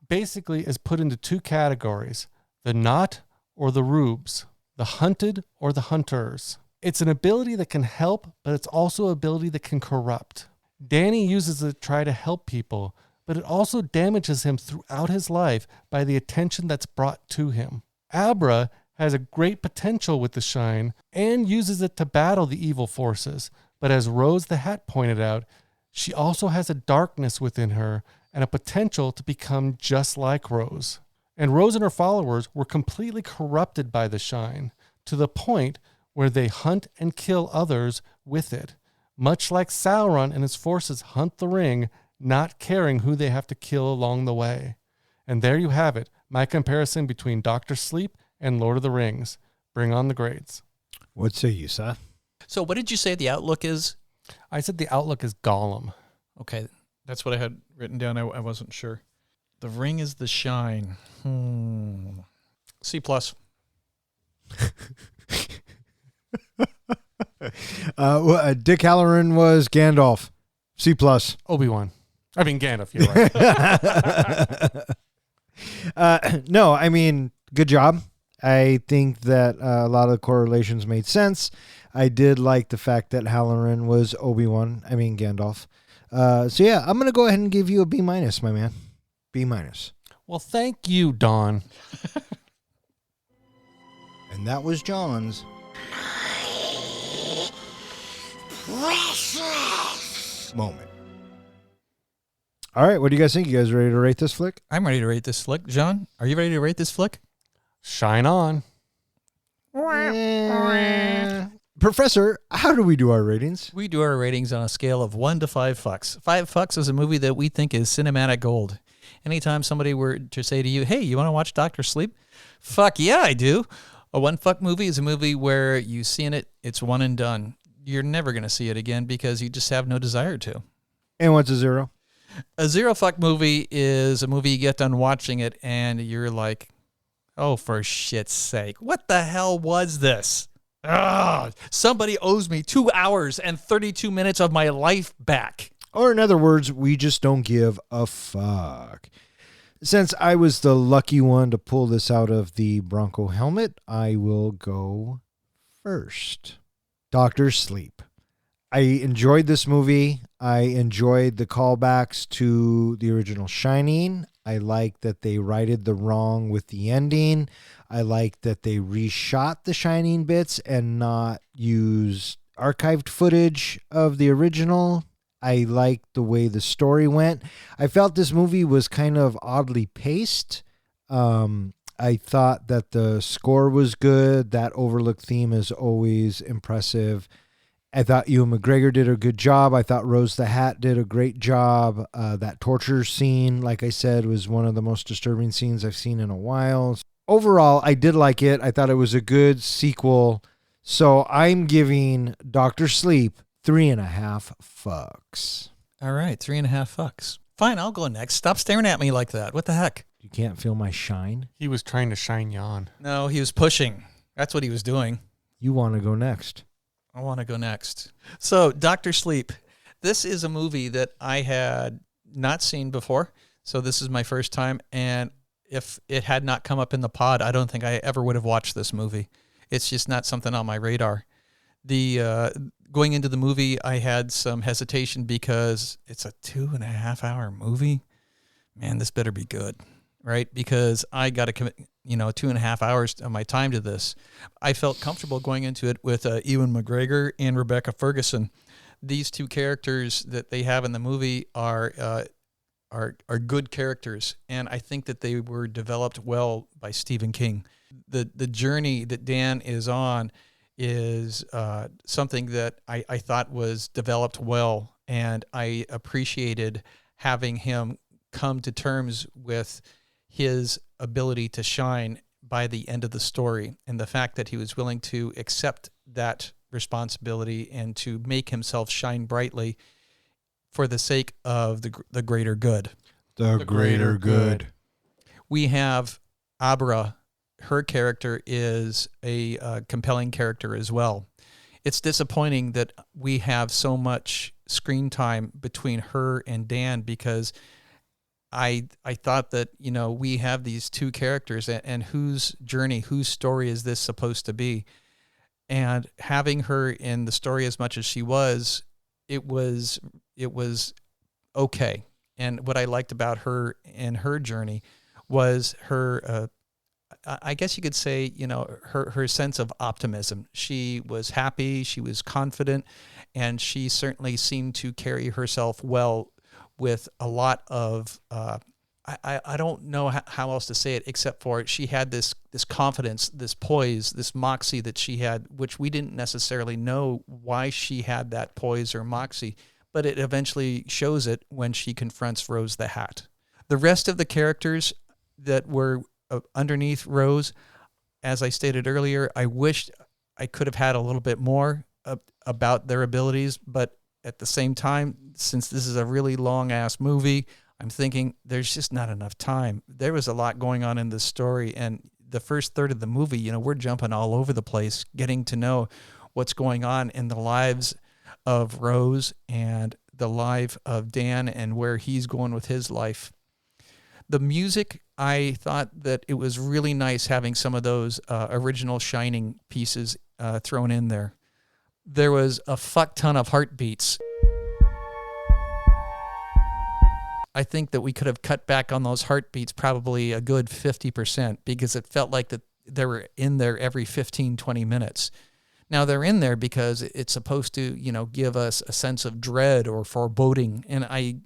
basically is put into two categories, the knot or the rubes, the hunted or the hunters. It's an ability that can help, but it's also an ability that can corrupt. Danny uses it to try to help people, but it also damages him throughout his life by the attention that's brought to him. Abra has a great potential with the shine and uses it to battle the evil forces, but as Rose the Hat pointed out, she also has a darkness within her and a potential to become just like Rose. And Rose and her followers were completely corrupted by the shine, to the point where they hunt and kill others with it, much like Sauron and his forces hunt the ring, not caring who they have to kill along the way. And there you have it, my comparison between Dr. Sleep and Lord of the Rings. Bring on the grades. What say you, Seth? So what did you say the Outlook is? I said the Outlook is Gollum. Okay, that's what I had written down. I wasn't sure. The ring is the shine. C+. Dick Halloran was Gandalf. C+. Obi-Wan. I mean, Gandalf, you're right. No, I mean, good job. I think that a lot of the correlations made sense. I did like the fact that Halloran was Obi-Wan. I mean, Gandalf. So yeah, I'm going to go ahead and give you a B-, my man. B-. Well, thank you, Don. And that was John's moment. All right, what do you guys think? You guys ready to rate this flick? I'm ready to rate this flick. John, are you ready to rate this flick? Shine on. Professor, how do we do our ratings? We do our ratings on a scale of 1 to 5 fucks. 5 fucks is a movie that we think is cinematic gold. Anytime somebody were to say to you, hey, you want to watch Dr. Sleep? Fuck yeah, I do. A 1 fuck movie is a movie where you've seen it, it's one and done. You're never going to see it again because you just have no desire to. And what's a 0? A 0 fuck movie is a movie you get done watching it and you're like, oh, for shit's sake, what the hell was this? Ugh, somebody owes me 2 hours and 32 minutes of my life back. Or in other words, we just don't give a fuck. Since I was the lucky one to pull this out of the Bronco helmet, I will go first. Dr. Sleep. I enjoyed this movie. I enjoyed the callbacks to the original Shining. I like that they righted the wrong with the ending. I like that they reshot the Shining bits and not use archived footage of the original. I liked the way the story went. I felt this movie was kind of oddly paced. I thought that the score was good. That overlooked theme is always impressive. I thought Ewan McGregor did a good job. I thought Rose the Hat did a great job. That torture scene, like I said, was one of the most disturbing scenes I've seen in a while. Overall, I did like it. I thought it was a good sequel. So I'm giving Dr. Sleep 3.5 fucks. All right, 3.5 fucks. Fine, I'll go next. Stop staring at me like that. What the heck? You can't feel my shine? He was trying to shine you on. No, he was pushing. That's what he was doing. You want to go next? I want to go next. So, Dr. Sleep. This is a movie that I had not seen before. So this is my first time. And if it had not come up in the pod, I don't think I ever would have watched this movie. It's just not something on my radar. Going into the movie, I had some hesitation because it's a 2.5 hour movie. Man, this better be good, right? Because I got to commit, 2.5 hours of my time to this. I felt comfortable going into it with Ewan McGregor and Rebecca Ferguson. These two characters that they have in the movie are good characters, and I think that they were developed well by Stephen King. The journey that Dan is on is something that I thought was developed well, and I appreciated having him come to terms with his ability to shine by the end of the story, and the fact that he was willing to accept that responsibility and to make himself shine brightly for the sake of the greater good. The greater good. We have Abra. Her character is a compelling character as well. It's disappointing that we have so much screen time between her and Dan, because I thought that, we have these two characters, and whose journey, whose story is this supposed to be? And having her in the story as much as she was, it was okay. And what I liked about her and her journey was her, I guess you could say, her sense of optimism. She was happy, she was confident, and she certainly seemed to carry herself well with a lot of, I don't know how else to say it, except for she had this confidence, this poise, this moxie that she had, which we didn't necessarily know why she had that poise or moxie, but it eventually shows it when she confronts Rose the Hat. The rest of the characters that were underneath Rose, as I stated earlier, I wished I could have had a little bit more about their abilities, but at the same time, since this is a really long-ass movie, I'm thinking there's just not enough time. There was a lot going on in this story, and the first third of the movie, we're jumping all over the place, getting to know what's going on in the lives of Rose and the life of Dan and where he's going with his life. The music, I thought that it was really nice having some of those original Shining pieces thrown in there. There was a fuck ton of heartbeats. I think that we could have cut back on those heartbeats probably a good 50% because it felt like that they were in there every 15, 20 minutes. Now they're in there because it's supposed to, give us a sense of dread or foreboding. And I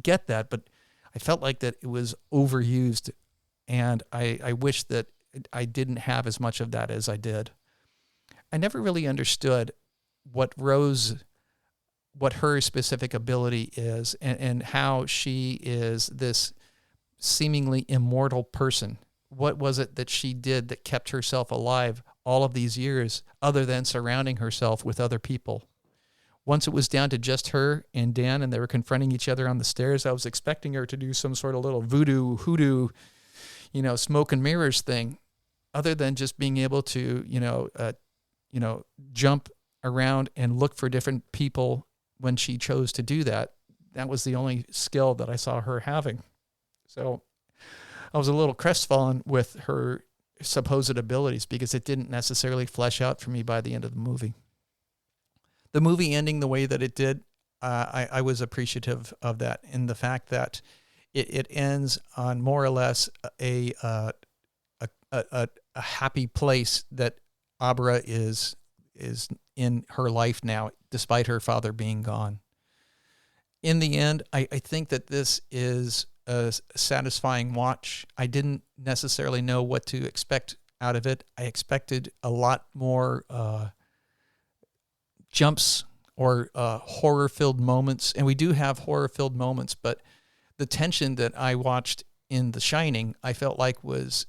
get that, but I felt like that it was overused. And I wish that I didn't have as much of that as I did. I never really understood what her specific ability is and how she is this seemingly immortal person. What was it that she did that kept herself alive all of these years other than surrounding herself with other people? Once it was down to just her and Dan and they were confronting each other on the stairs, I was expecting her to do some sort of little voodoo, hoodoo, smoke and mirrors thing, other than just being able to, jump around and look for different people when she chose to do that. That was the only skill that I saw her having. So I was a little crestfallen with her supposed abilities because it didn't necessarily flesh out for me by the end of the movie. The movie ending the way that it did, I was appreciative of that, in the fact that it ends on more or less a happy place that Abra is in her life now, despite her father being gone. In the end, I think that this is a satisfying watch. I didn't necessarily know what to expect out of it. I expected a lot more jumps or horror-filled moments, and we do have horror-filled moments, but the tension that I watched in The Shining, I felt like was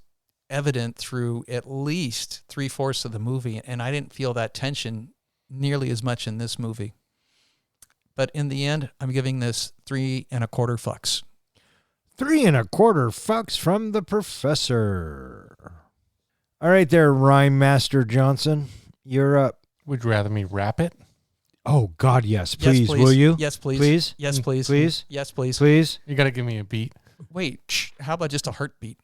evident through at least 3/4 of the movie, and I didn't feel that tension nearly as much in this movie. But in the end, I'm giving this 3.25 fucks. 3.25 fucks from the professor. All right there, Rhyme Master Johnson. You're up. Would you rather me rap it? Oh, God, yes. Yes, Please, will you? Yes, please. Please? Yes, please. Please? Yes, please. Please? You got to give me a beat. Wait, how about just a heartbeat?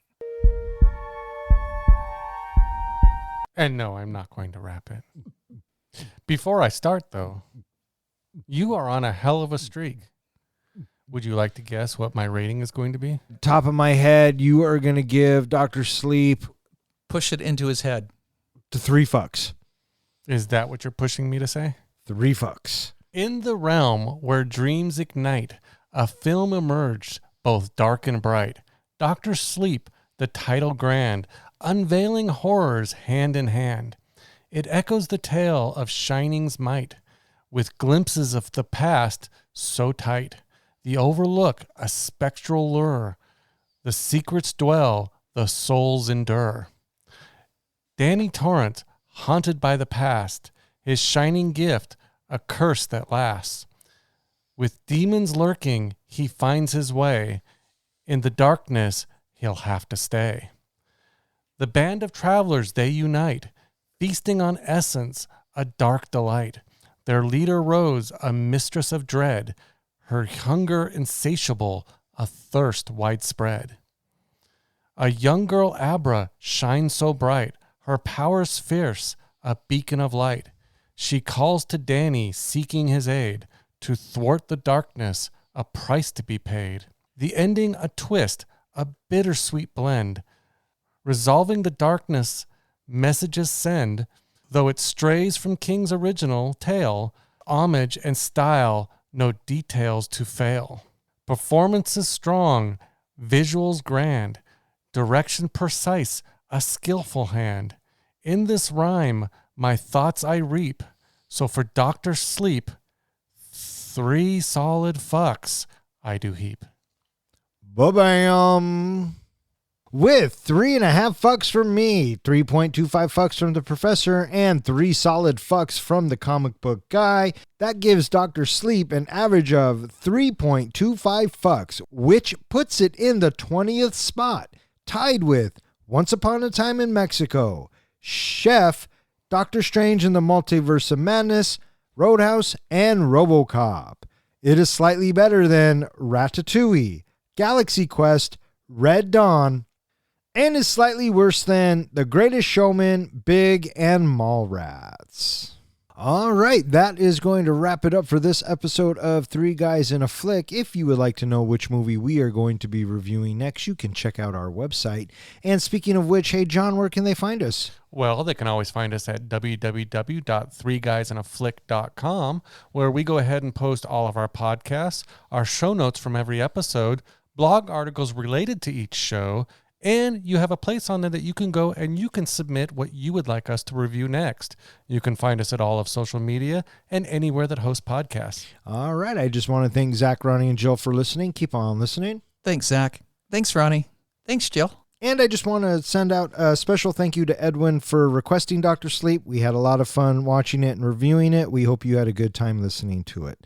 And no, I'm not going to rap it. Before I start, though, you are on a hell of a streak. Would you like to guess what my rating is going to be? Top of my head, you are going to give Dr. Sleep Push it into his head. to 3 fucks. Is that what you're pushing me to say? 3 fucks. In the realm where dreams ignite, a film emerged, both dark and bright. Dr. Sleep, the title grand, unveiling horrors hand in hand. It echoes the tale of Shining's might, with glimpses of the past so tight. The overlook, a spectral lure. The secrets dwell, the souls endure. Danny Torrance, haunted by the past, his shining gift, a curse that lasts. With demons lurking, he finds his way. In the darkness, he'll have to stay. The band of travelers, they unite, feasting on essence, a dark delight. Their leader Rose, a mistress of dread, her hunger insatiable, a thirst widespread. A young girl Abra shines so bright, her powers fierce, a beacon of light. She calls to Danny, seeking his aid, to thwart the darkness, a price to be paid. The ending a twist, a bittersweet blend. Resolving the darkness, messages send, though it strays from King's original tale, homage and style, no details to fail. Performances strong, visuals grand, direction precise, a skillful hand. In this rhyme, my thoughts I reap, so for Dr. Sleep, 3 solid fucks I do heap. Ba-bam. With 3.5 fucks from me, 3.25 fucks from the professor, and 3 solid fucks from the comic book guy, that gives Dr. Sleep an average of 3.25 fucks, which puts it in the 20th spot, tied with Once Upon a Time in Mexico, Chef, Doctor Strange in the Multiverse of Madness, Roadhouse, and RoboCop. It is slightly better than Ratatouille, Galaxy Quest, Red Dawn, and is slightly worse than The Greatest Showman, Big, and Mallrats. All right, that is going to wrap it up for this episode of Three Guys in a Flick. If you would like to know which movie we are going to be reviewing next, you can check out our website. And speaking of which, hey, John, where can they find us? Well, they can always find us at www.threeguysinaflick.com, where we go ahead and post all of our podcasts, our show notes from every episode, blog articles related to each show, and you have a place on there that you can go and you can submit what you would like us to review next. You can find us at all of social media and anywhere that hosts podcasts. All right, I just want to thank Zach, Ronnie, and Jill for listening. Keep on listening. Thanks, Zach. Thanks, Ronnie. Thanks, Jill. And I just want to send out a special thank you to Edwin for requesting Dr. Sleep. We had a lot of fun watching it and reviewing it. We hope you had a good time listening to it.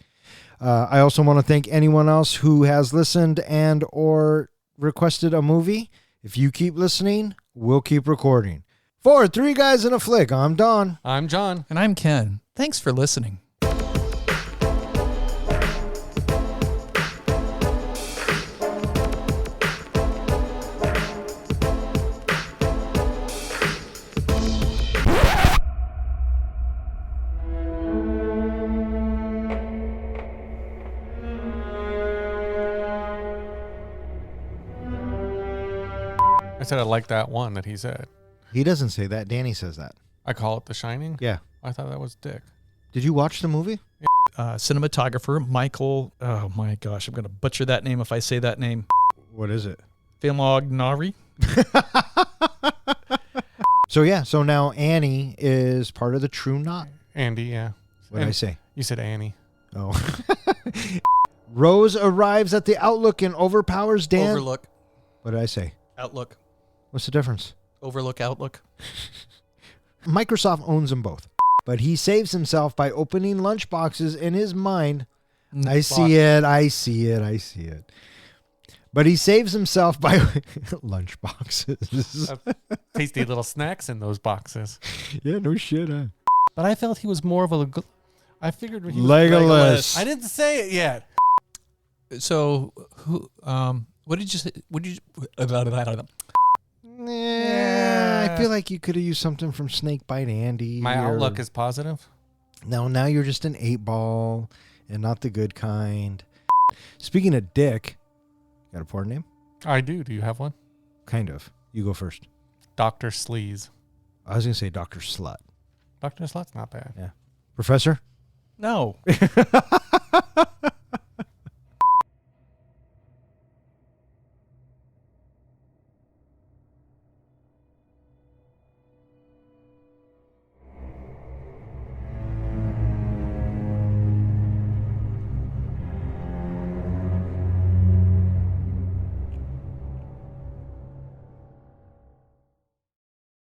I also want to thank anyone else who has listened and or requested a movie. If you keep listening, we'll keep recording. For Three Guys in a Flick, I'm Don. I'm John. And I'm Ken. Thanks for listening. I said I like that one that he said. He doesn't say that. Danny says that. I call it The Shining? Yeah. I thought that was Dick. Did you watch the movie? Cinematographer Michael, oh my gosh, I'm going to butcher that name if I say that name. What is it? Filmognari. So now Annie is part of the True Knot. Andy, yeah. What did I say? You said Annie. Oh. Rose arrives at the Outlook and overpowers Dan. Overlook. What did I say? Outlook. What's the difference? Overlook, Outlook. Microsoft owns them both. But he saves himself by opening lunchboxes in his mind. I see it. But he saves himself by lunchboxes. Tasty little snacks in those boxes. Yeah, no shit, huh? But I felt he was more of a... I figured he was... Legolas. I didn't say it yet. So, who? What did you say? What did you... Yeah, I feel like you could have used something from Snakebite Andy. My outlook is positive. No, now you're just an 8-ball and not the good kind. Speaking of Dick, got a porn name? I do. Do you have one? Kind of. You go first. Dr. Sleaze. I was going to say Dr. Slut. Dr. Slut's not bad. Yeah. Professor? No.